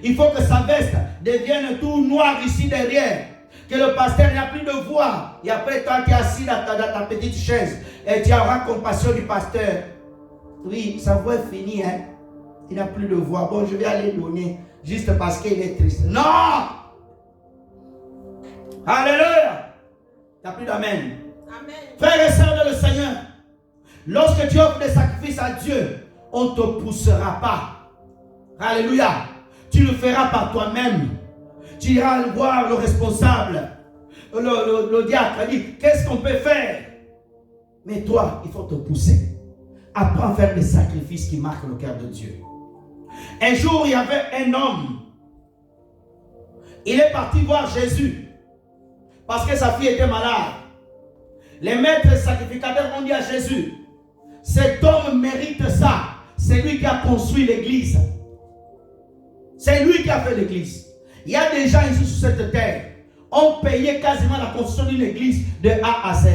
Il faut que sa veste devienne tout noir ici derrière. Que le pasteur n'a plus de voix. Et après, toi qui es assis dans ta petite chaise, et tu auras compassion du pasteur. Oui, sa voix est finie. Hein? Il n'a plus de voix. Bon, je vais aller donner juste parce qu'il est triste. Non! Alléluia! Il n'y a plus d'amen. Amen. Frères et sœurs de le Seigneur, lorsque tu offres des sacrifices à Dieu, on ne te poussera pas. Alléluia! Tu le feras par toi-même. Tu iras voir le responsable. Le diacre dit, qu'est-ce qu'on peut faire? Mais toi, il faut te pousser. Apprends à faire des sacrifices qui marquent le cœur de Dieu. Un jour, il y avait un homme. Il est parti voir Jésus. Parce que sa fille était malade. Les maîtres sacrificateurs ont dit à Jésus, cet homme mérite ça. C'est lui qui a construit l'église. C'est lui qui a fait l'église. Il y a des gens ici sur cette terre ont payé quasiment la construction d'une église de A à Z.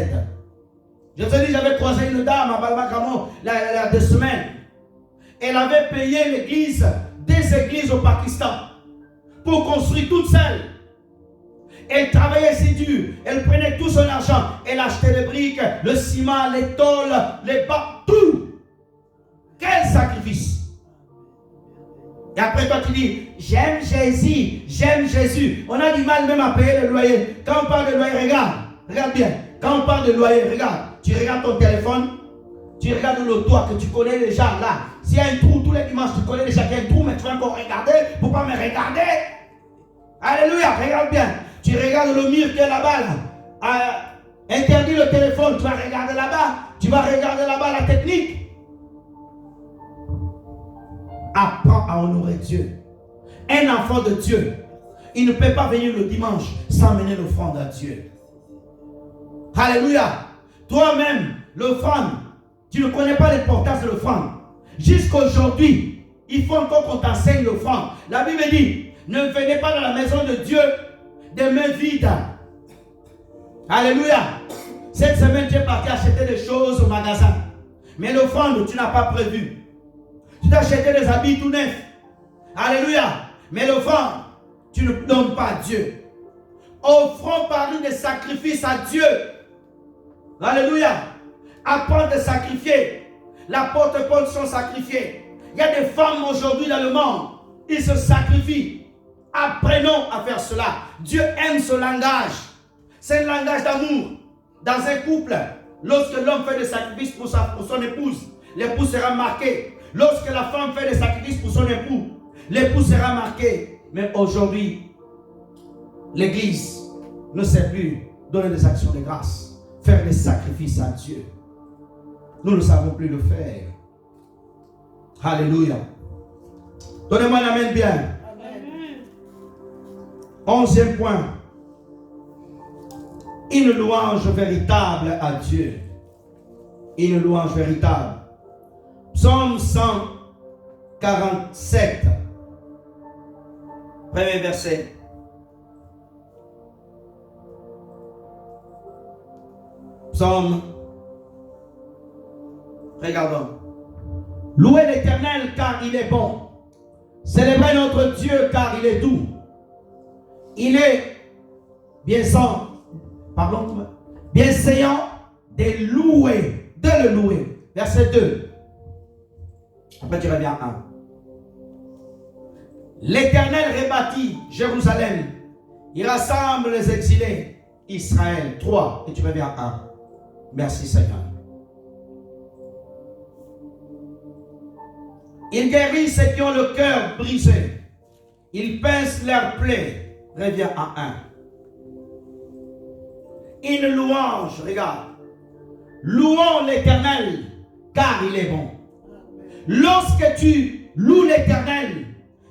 Je te dis, j'avais croisé une dame à Balmacamo il y a 2 semaines. Elle avait payé l'église, des églises au Pakistan, pour construire toute seule. Elle travaillait si dur. Elle prenait tout son argent. Elle achetait les briques, le ciment, les tôles, les bas, tout. Quel sacrifice. Et après toi tu dis, j'aime Jésus, j'aime Jésus. On a du mal même à payer le loyer. Quand on parle de loyer, regarde bien. Quand on parle de loyer, regarde. Tu regardes ton téléphone, tu regardes le toit que tu connais déjà là. S'il y a un trou, tous les dimanches, tu connais déjà qu'il y a un trou, mais tu vas encore regarder pour ne pas me regarder. Alléluia, regarde bien. Tu regardes le mur qui est là-bas. Là. Interdis le téléphone, tu vas regarder là-bas. Tu vas regarder là-bas la technique. Apprends à honorer Dieu. Un enfant de Dieu, il ne peut pas venir le dimanche sans mener l'offrande à Dieu. Alléluia. Toi-même, l'offrande, tu ne connais pas l'importance de l'offrande. Jusqu'aujourd'hui, il faut encore qu'on t'enseigne l'offrande. La Bible dit, ne venez pas dans la maison de Dieu des mains vides. Alléluia. Cette semaine, tu es parti acheter des choses au magasin. Mais l'offrande, tu n'as pas prévu. Tu t'as acheté des habits tout neufs. Alléluia. Mais l'offrande, tu ne donnes pas à Dieu. Offrons par nous des sacrifices à Dieu. Alléluia. Apprends de sacrifier. L'apôtre Paul sont sacrifiés. Il y a des femmes aujourd'hui dans le monde. Ils se sacrifient. Apprenons à faire cela. Dieu aime ce langage. C'est un langage d'amour. Dans un couple, lorsque l'homme fait des sacrifices pour son épouse, l'épouse sera marquée. Lorsque la femme fait des sacrifices pour son époux, l'époux sera marqué. Mais aujourd'hui, l'église ne sait plus donner des actions de grâce, faire des sacrifices à Dieu. Nous ne savons plus le faire. Alléluia. Donnez-moi un amen bien. Amen. 11e point. Une louange véritable à Dieu. Une louange véritable. Psaume 147. Premier verset. Psaume. Regardons. Louez l'Éternel car il est bon. Célébrez notre Dieu car il est doux. Il est bienséant de louer, de le louer. Verset 2. Après tu reviens à 1. L'Éternel rebâtit Jérusalem. Il rassemble les exilés. Israël. 3. Et tu reviens à 1. Merci Seigneur. Il guérit ceux qui ont le cœur brisé. Il pince leurs plaies. Reviens à 1. Une louange, regarde. Louons l'Éternel, car il est bon. Lorsque tu loues l'Éternel,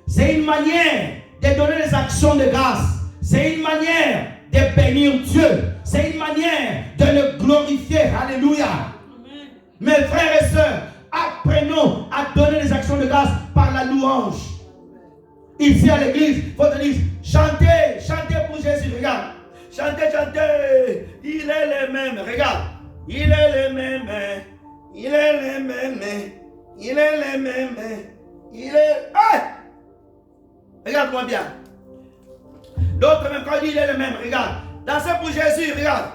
c'est une manière de donner des actions de grâce. C'est une manière de bénir Dieu. C'est une manière de le glorifier. Alléluia. Amen. Mes frères et sœurs, apprenons à donner des actions de grâce par la louange. Ici à l'église, il faut te dire, chantez, chantez pour Jésus. Regarde. Chantez, chantez. Il est le même. Regarde. Il est le même. Il est le même. Il est le même. Il est... Hey! Regarde-moi bien. D'autres même quand il dit il est le même. Regarde. Dansez pour Jésus. Regarde.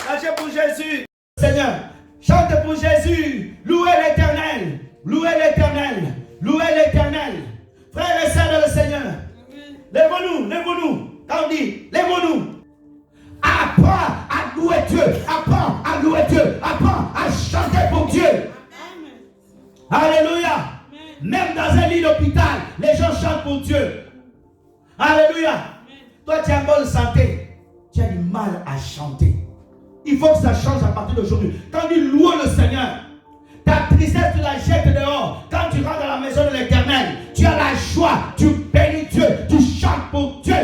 Dansez pour Jésus. Seigneur. Chantez pour Jésus. Louez l'Éternel. Louez l'Éternel. Louez l'Éternel. Frères et sœurs de le Seigneur. Lèvons-nous. Lèvons-nous. Quand on dit lèvons-nous. Apprends à louer Dieu. Apprends à louer Dieu. Apprends à chanter pour Dieu. Amen. Alléluia. Amen. Même dans un lit d'hôpital, les gens chantent pour Dieu. Alléluia. Amen. Toi, tu as une bonne santé. Tu as du mal à chanter. Il faut que ça change à partir d'aujourd'hui. Quand tu loues le Seigneur, ta tristesse, tu la jettes dehors. Quand tu rentres dans la maison de l'Éternel, tu as la joie. Tu bénis Dieu. Tu chantes pour Dieu.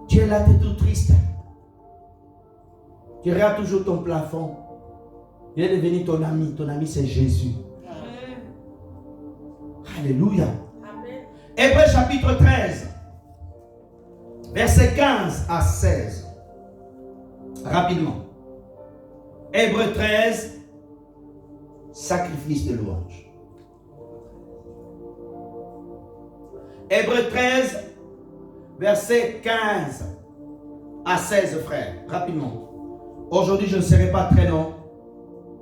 Tu es là, tu es tout triste. Tu regardes toujours ton plafond. Il est devenu ton ami. Ton ami, c'est Jésus. Amen. Alléluia. Amen. Hébreux chapitre 13, verset 15 à 16. Rapidement. Hébreux 13, sacrifice de louange. Hébreux 13, verset 15 à 16, frères, rapidement. Aujourd'hui, je ne serai pas très long.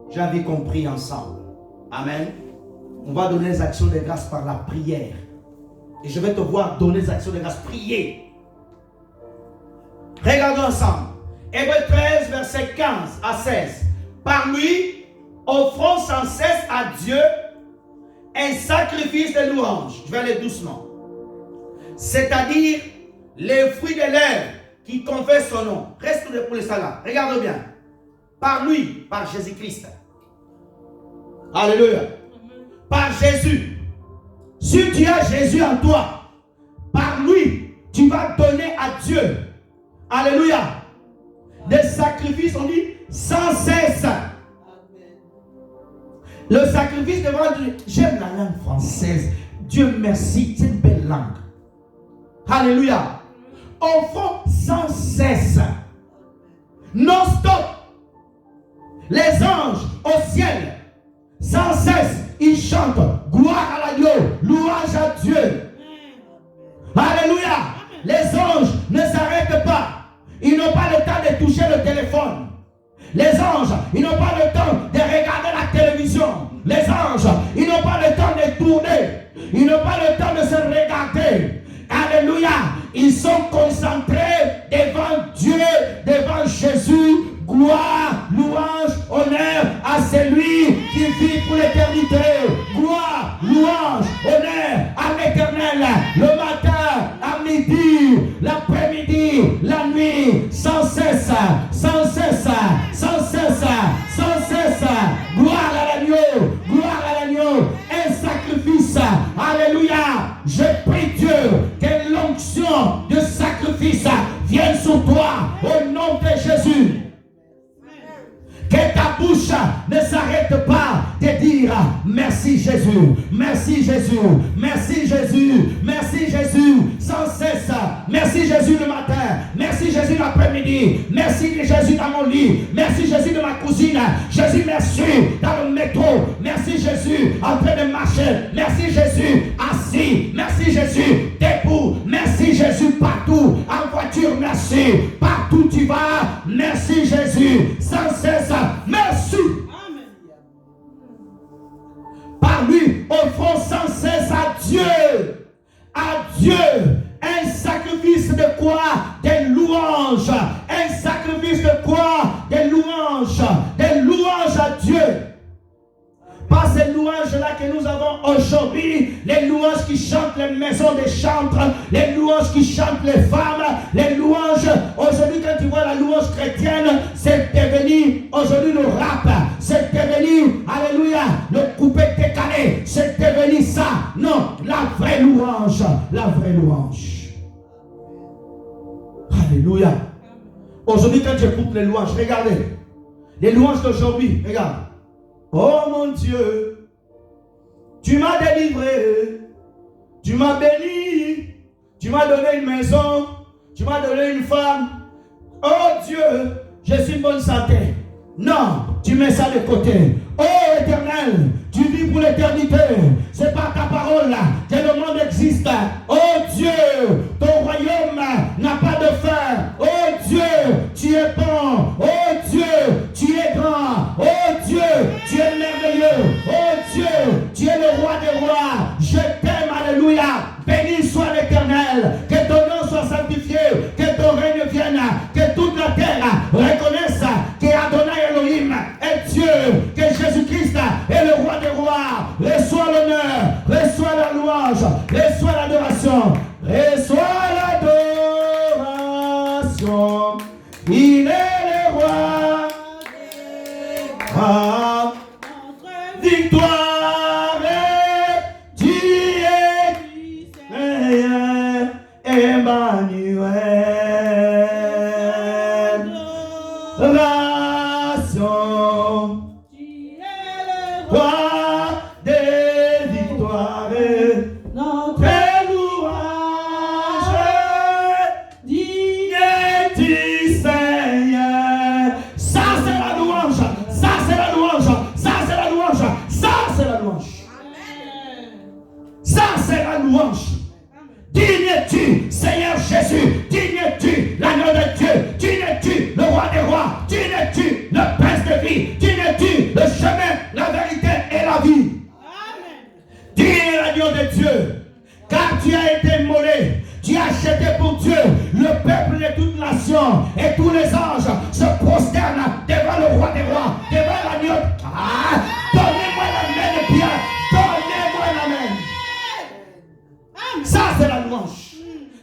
J'avais compris ensemble. Amen. On va donner les actions de grâce par la prière. Et je vais te voir donner les actions de grâce, prier. Regardons ensemble. Hébreux 13, verset 15 à 16. Par lui, offrons sans cesse à Dieu un sacrifice de louange. Je vais aller doucement. C'est-à-dire les fruits des lèvres qui confessent son nom. Reste pour les salades. Regarde bien. Par lui, par Jésus-Christ. Alléluia. Par Jésus. Si tu as Jésus en toi, par lui, tu vas donner à Dieu. Alléluia. Des sacrifices, on dit, sans cesse. Le sacrifice devant Dieu. J'aime la langue française. Dieu merci, c'est une belle langue. Alléluia. Offrons sans cesse. Non-stop. Les anges au ciel, sans cesse, ils chantent gloire à l'agneau, louange à Dieu. Alléluia. Les anges ne s'arrêtent pas. Ils n'ont pas le temps de toucher le téléphone. Les anges, ils n'ont pas le temps de regarder la télévision. Les anges, ils n'ont pas le temps de tourner. Ils n'ont pas le temps de se regarder. Alléluia. Ils sont concentrés devant Dieu, devant Jésus. Gloire, louange, honneur à celui qui vit pour l'éternité. Gloire, louange, honneur à l'Éternel. Le matin, à midi, l'après-midi, la nuit, sans cesse, sans cesse, sans cesse, sans cesse. Gloire à l'agneau, gloire à l'agneau. Un sacrifice. Alléluia. Je prie Dieu que l'onction de sacrifice vienne sur toi au nom de Jésus. Que ta bouche ne s'arrête pas de dire merci Jésus, merci Jésus, merci Jésus, merci Jésus, sans cesse. Merci Jésus le matin, merci Jésus l'après-midi, merci Jésus dans mon lit, merci Jésus de ma cousine, Jésus merci dans le métro, merci Jésus en train de marcher, merci Jésus assis, merci Jésus debout, merci Jésus partout, en voiture, merci, partout tu vas, merci Jésus, sans cesse. Merci. Amen. Par lui, offrons sans cesse à Dieu, un sacrifice de quoi? Des louanges. Un sacrifice de quoi? Des louanges à Dieu. Pas ces louanges-là que nous avons aujourd'hui, les louanges qui chantent les maisons des chantres, les louanges qui chantent les femmes, les louanges. Aujourd'hui, quand tu vois la louange chrétienne, c'est devenu aujourd'hui le rap, c'est devenu, alléluia, le coupé décalé, c'est devenu ça. Non, la vraie louange, la vraie louange. Alléluia. Aujourd'hui, quand tu écoutes les louanges, regardez, les louanges d'aujourd'hui, regarde. Oh mon Dieu, tu m'as délivré, tu m'as béni, tu m'as donné une maison, tu m'as donné une femme. Oh Dieu, je suis en bonne santé. Non, tu mets ça de côté. Oh Éternel, tu vis pour l'éternité. C'est par ta parole là que le monde existe. Oh Dieu, ton royaume n'a pas de fin. Oh Dieu, tu es bon. Oh Dieu, tu es grand. Oh Dieu, tu es merveilleux. Oh Dieu, tu es le roi des rois. Je t'aime, alléluia. Béni soit l'Éternel. Que ton nom soit sanctifié. Que ton règne vienne. Que toute la terre reconnaisse qu'Adonai Elohim est Dieu. Que Jésus-Christ est le roi des rois. Reçois l'honneur. Reçois la louange. Reçois l'adoration. Reçois l'adoration. Il est le roi. Ah, victoire, tu es Emmanuel. Ration, roi des victoires, notre louange, digne du Seigneur. Ça c'est la louange, car tu as été immolé. Tu as acheté pour Dieu le peuple de toute nation, et tous les anges se prosternent devant le roi des rois, devant l'agneau. Ah, donnez-moi la main de Pierre, donnez-moi la main. Ça c'est la louange.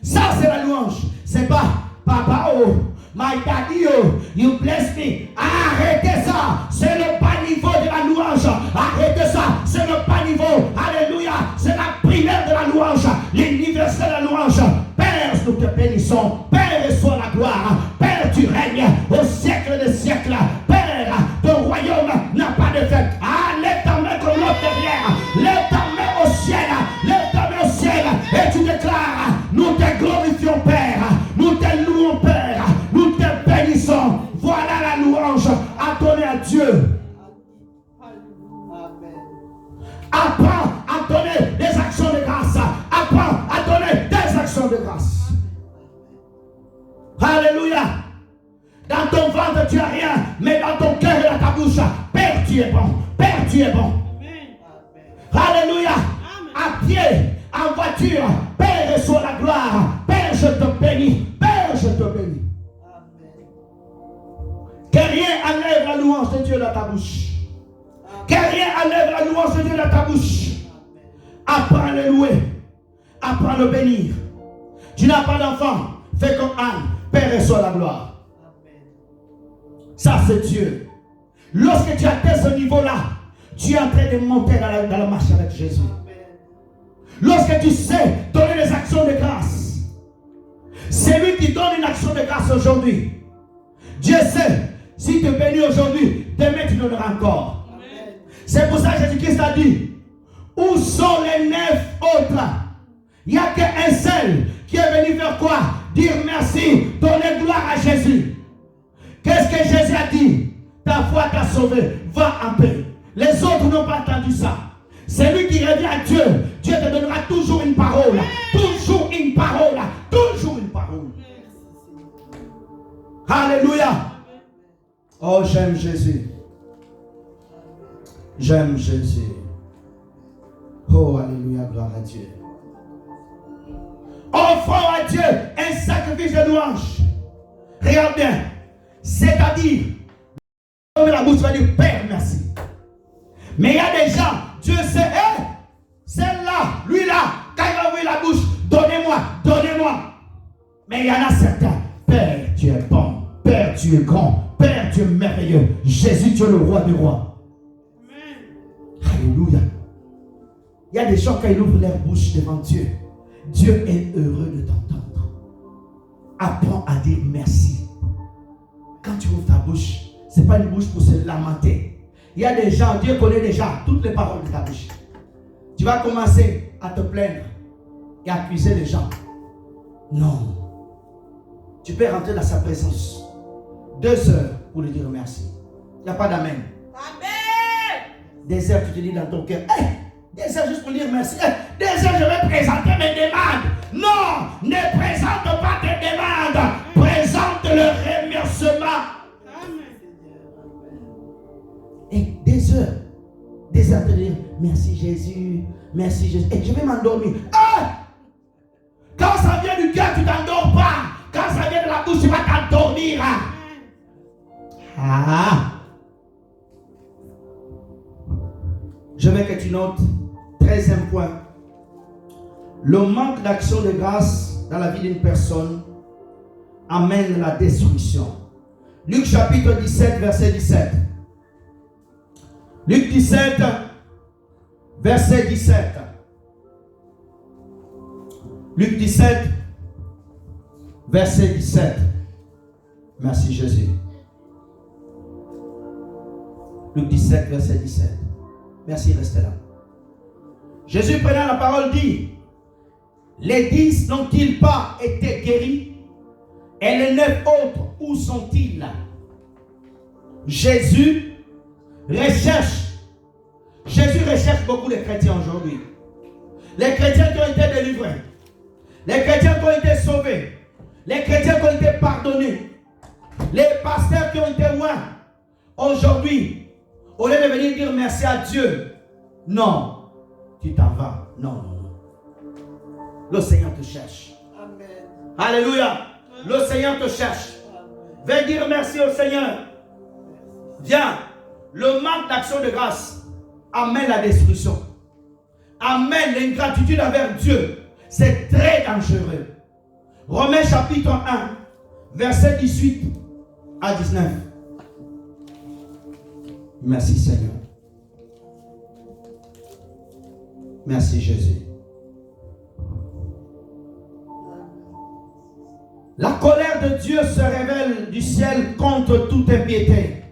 Ça c'est la louange. C'est pas papa oh, my daddy oh, you bless me. Arrêtez ça. C'est le bas niveau de la louange. Arrêtez ça. C'est le bas niveau. Alléluia. C'est la primaire de la louange. L'universel de la louange. Père, nous te bénissons. Père, reçois la gloire. Père, tu règnes au siècle des siècles. Père, ton royaume n'a pas de fin. Ah, lève ta main comme l'autre derrière. Lève ta main au ciel. Lève ta main au ciel. Et tu déclares, nous te glorifions, Père. Nous te louons, Père. Nous te bénissons. Voilà la louange à donner à Dieu. Apprends à donner des actions de grâce. Apprends à donner des actions de grâce. Alléluia. Dans ton ventre, tu n'as rien, mais dans ton cœur et dans ta bouche, Père, tu es bon. Père, tu es bon. Alléluia. À pied, en voiture, Père, reçois la gloire. Père, je te bénis. Père, je te bénis. Que rien enlève la louange de Dieu dans ta bouche. Que rien enlève la louange de Dieu dans ta bouche. Apprends à le louer. Apprends à le bénir. Tu n'as pas d'enfant. Fais comme Anne. Père, reçois la gloire. Ça, c'est Dieu. Lorsque tu atteins ce niveau-là, tu es en train de monter dans la marche avec Jésus. Lorsque tu sais donner des actions de grâce, c'est lui qui donne une action de grâce aujourd'hui. Dieu sait, si tu bénis aujourd'hui, demain tu donneras encore. Amen. C'est pour ça que Jésus-Christ a dit, où sont les 9 autres? Il n'y a qu'un seul qui est venu faire quoi? Dire merci, donner gloire à Jésus. Qu'est-ce que Jésus a dit? Ta foi t'a sauvé, va en paix. Les autres n'ont pas entendu ça. C'est lui qui revient à Dieu. Dieu te donnera toujours une parole. Toujours une parole. Toujours une parole. Alléluia. Oh, j'aime Jésus. J'aime Jésus. Oh, alléluia, gloire à Dieu. Offrons à Dieu un sacrifice de louange. Regarde bien. C'est-à-dire, la bouche va dire Père, merci. Mais il y a des gens, Dieu sait, hey, celle-là, lui-là, quand il va ouvrir la bouche, donnez-moi, donnez-moi. Mais il y en a certains, Père, tu es bon, Père, tu es grand, Père, tu es merveilleux. Jésus, tu es le roi des rois. Amen. Alléluia. Il y a des gens, quand ils ouvrent leur bouche devant Dieu, Dieu est heureux de t'entendre. Apprends à dire merci. Quand tu ouvres ta bouche, ce n'est pas une bouche pour se lamenter. Il y a des gens, Dieu connaît déjà toutes les paroles de ta bouche. Tu vas commencer à te plaindre et accuser les gens. Non. Tu peux rentrer dans sa présence 2 heures pour lui dire merci. Il n'y a pas d'amen. Amen. Des heures, tu te dis dans ton cœur, hey, des heures juste pour dire merci. Hey, des heures, je vais présenter mes demandes. Non, ne présente pas tes demandes. Présente le remerciement. Et des heures de dire merci Jésus, merci Jésus. Et je vais m'endormir. Ah! Quand ça vient du cœur, tu ne t'endors pas. Quand ça vient de la bouche, tu vas t'endormir. Ah! Je veux que tu notes, 13e point. Le manque d'action de grâce dans la vie d'une personne amène la destruction. Luc chapitre 17, verset 17. Luc 17, verset 17. Luc 17, verset 17. Merci Jésus. Luc 17, verset 17. Merci, restez là. Jésus prenant la parole dit, les 10 n'ont-ils pas été guéris? Et les 9 autres, où sont-ils? Jésus recherche beaucoup de chrétiens aujourd'hui. Les chrétiens qui ont été délivrés, les chrétiens qui ont été sauvés, les chrétiens qui ont été pardonnés, les pasteurs qui ont été loin. Aujourd'hui, au lieu de venir dire merci à Dieu, non, tu t'en vas. Non, non, non. Le Seigneur te cherche.
Amen.
Alléluia. Le Seigneur te cherche. Va dire merci au Seigneur. Viens. Le manque d'action de grâce amène la destruction. Amène l'ingratitude envers Dieu. C'est très dangereux. Romains chapitre 1, verset 18 à 19. Merci Seigneur. Merci Jésus. La colère de Dieu se révèle du ciel contre toute impiété,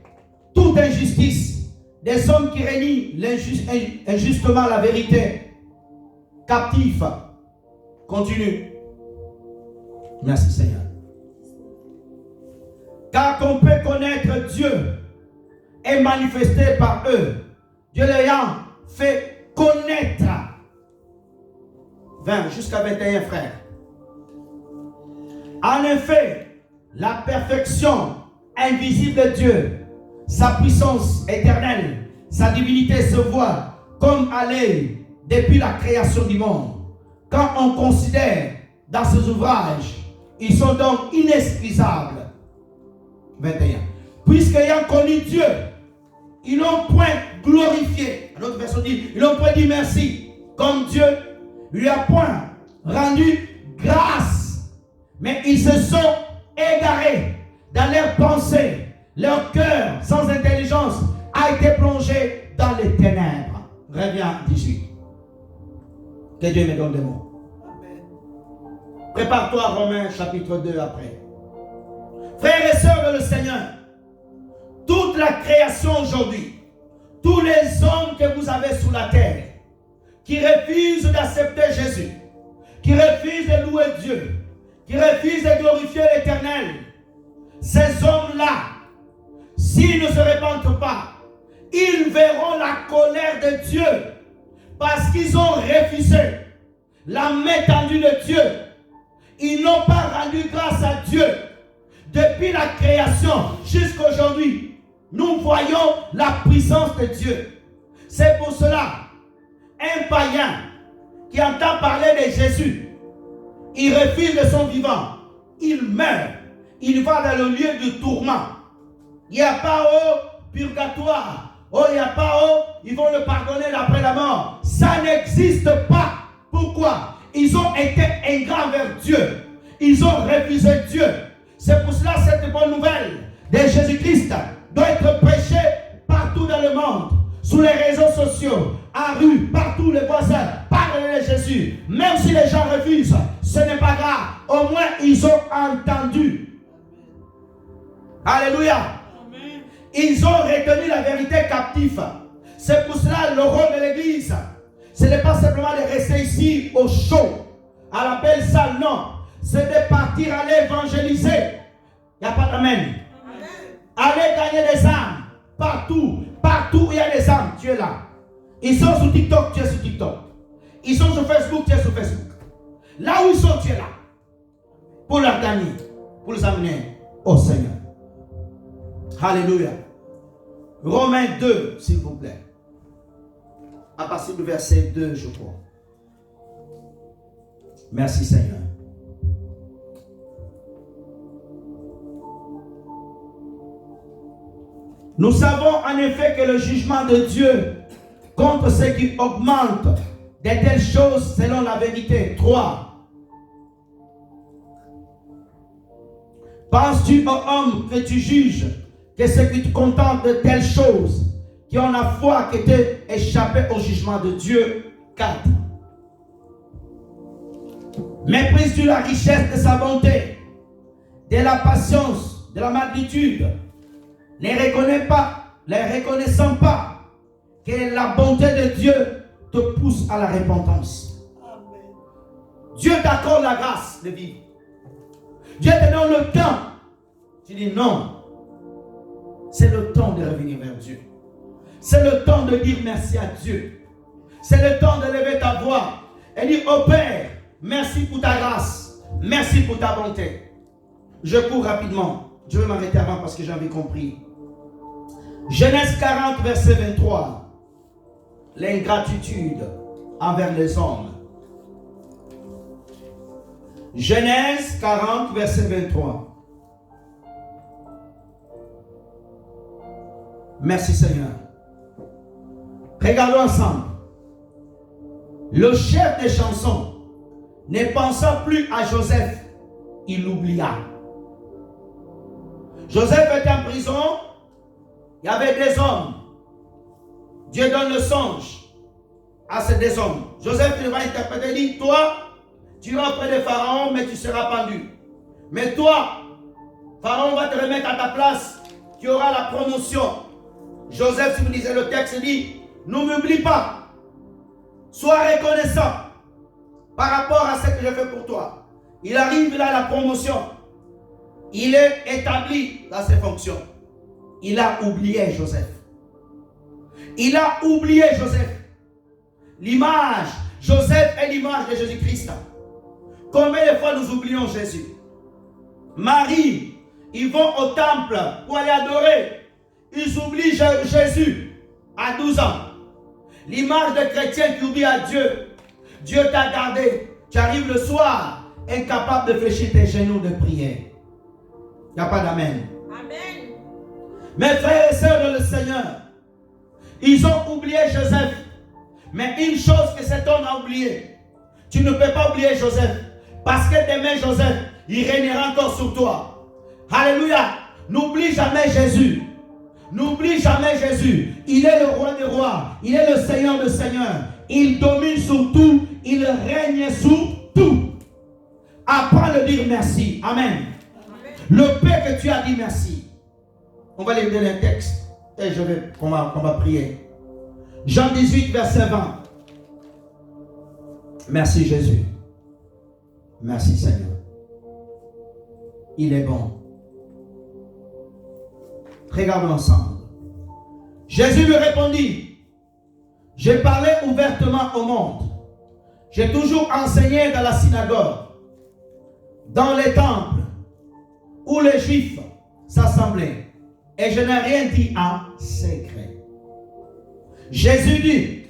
toute injustice, des hommes qui renient injustement la vérité. Captifs. Continue. Merci Seigneur. Car qu'on peut connaître Dieu est manifesté par eux. Dieu l'ayant fait connaître. 20 jusqu'à 21 frères. En effet, la perfection invisible de Dieu, sa puissance éternelle, sa divinité se voit comme à l'œil depuis la création du monde. Quand on considère dans ses ouvrages, ils sont donc inexcusables. 21. Puisqu'ayant connu Dieu, ils n'ont point glorifié. Une autre version dit, ils n'ont point dit merci, comme Dieu lui a point rendu grâce. Mais ils se sont égarés dans leurs pensées. Leur cœur sans intelligence a été plongé dans les ténèbres. Reviens 18. Que Dieu me donne des mots.
Amen.
Prépare-toi à Romains chapitre 2 après. Frères et sœurs de le Seigneur, toute la création aujourd'hui, tous les hommes que vous avez sous la terre, qui refusent d'accepter Jésus, qui refusent de louer Dieu, qui refusent de glorifier l'Éternel, ces hommes-là, s'ils ne se répandent pas, ils verront la colère de Dieu parce qu'ils ont refusé la main tendue de Dieu. Ils n'ont pas rendu grâce à Dieu. Depuis la création jusqu'à aujourd'hui, nous voyons la puissance de Dieu. C'est pour cela, un païen qui entend parler de Jésus, il refuse de son vivant, il meurt, il va dans le lieu du tourment. Il n'y a pas au purgatoire, il n'y a pas ils vont le pardonner après la mort. Ça n'existe pas. Pourquoi? Ils ont été ingrats envers Dieu. Ils ont refusé Dieu. C'est pour cela cette bonne nouvelle de Jésus-Christ doit être prêchée partout dans le monde, sur les réseaux sociaux, en rue, partout les voisins. Parlez de Jésus. Même si les gens refusent, ce n'est pas grave. Au moins, ils ont entendu. Alléluia.
Amen.
Ils ont retenu la vérité captive. C'est pour cela le rôle de l'église. Ce n'est pas simplement de rester ici au chaud, à la belle salle, non. C'est de partir aller évangéliser. Il n'y a pas d'amen. Aller gagner des âmes. Partout. Partout où il y a des âmes, tu es là. Ils sont sur TikTok, tu es sur TikTok. Ils sont sur Facebook, tu es sur Facebook. Là où ils sont, tu es là. Pour leur gagner. Pour les amener au Seigneur. Alléluia. Romains 2, s'il vous plaît. À partir du verset 2, je crois. Merci Seigneur. Nous savons en effet que le jugement de Dieu contre ceux qui augmentent de telles choses selon la vérité. 3. Penses-tu, ô homme, que tu juges que ceux qui te contentent de telles choses, qui ont la foi, qui t'est échappé au jugement de Dieu? 4. Méprises-tu la richesse de sa bonté, de la patience, de la magnitude, ne reconnaissant pas que la bonté de Dieu te pousse à la repentance.
Amen.
Dieu t'accorde la grâce de vivre. Dieu te donne le temps. Tu dis non. C'est le temps de revenir vers Dieu. C'est le temps de dire merci à Dieu. C'est le temps de lever ta voix et dire oh Père, merci pour ta grâce. Merci pour ta bonté. Je cours rapidement. Je vais m'arrêter avant parce que j'avais compris. Genèse 40, verset 23. L'ingratitude envers les hommes. Genèse 40, verset 23. Merci Seigneur. Regardons ensemble. Le chef des chansons, ne pensant plus à Joseph, il l'oublia. Joseph était en prison, il y avait des hommes. Dieu donne le songe à ces deux hommes. Joseph il va interpréter, il dit, toi, tu iras auprès de Pharaon, mais tu seras pendu. Mais toi, Pharaon va te remettre à ta place, tu auras la promotion. Joseph, si vous lisez le texte, dit, ne m'oublie pas, sois reconnaissant par rapport à ce que je fais pour toi. Il arrive là à la promotion. Il est établi dans ses fonctions. Il a oublié Joseph. Il a oublié Joseph. L'image, Joseph est l'image de Jésus-Christ. Combien de fois nous oublions Jésus? Marie, ils vont au temple pour aller adorer. Ils oublient Jésus à 12 ans. L'image de chrétien qui oublie à Dieu. Dieu t'a gardé. Tu arrives le soir, incapable de fléchir tes genoux de prière. Il n'y a pas d'amen.
Amen.
Mes frères et sœurs dans le Seigneur, ils ont oublié Joseph. Mais une chose que cet homme a oublié, tu ne peux pas oublier Joseph. Parce que demain Joseph, il régnera encore sur toi. Alléluia. N'oublie jamais Jésus. N'oublie jamais Jésus. Il est le roi des rois. Il est le Seigneur des seigneurs. Il domine sur tout. Il règne sur tout. Apprends à dire merci. Amen. Le Père que tu as dit merci. On va lire le texte. Et on va prier. Jean 18, verset 20. Merci Jésus. Merci Seigneur. Il est bon. Regardons ensemble. Jésus lui répondit, j'ai parlé ouvertement au monde. J'ai toujours enseigné dans la synagogue, dans les temples, où les Juifs s'assemblaient. Et je n'ai rien dit en secret. Jésus dit,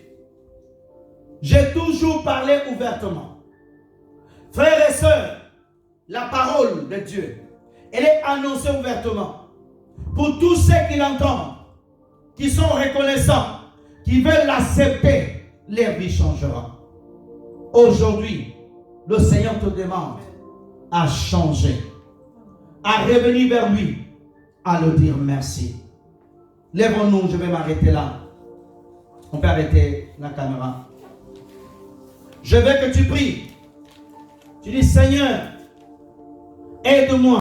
j'ai toujours parlé ouvertement. Frères et sœurs, la parole de Dieu, elle est annoncée ouvertement. Pour tous ceux qui l'entendent, qui sont reconnaissants, qui veulent l'accepter, leur vie changera. Aujourd'hui, le Seigneur te demande à changer, à revenir vers lui, à le dire merci. Lèvons-nous, je vais m'arrêter là. On peut arrêter la caméra. Je veux que tu pries. Tu dis, Seigneur, aide-moi.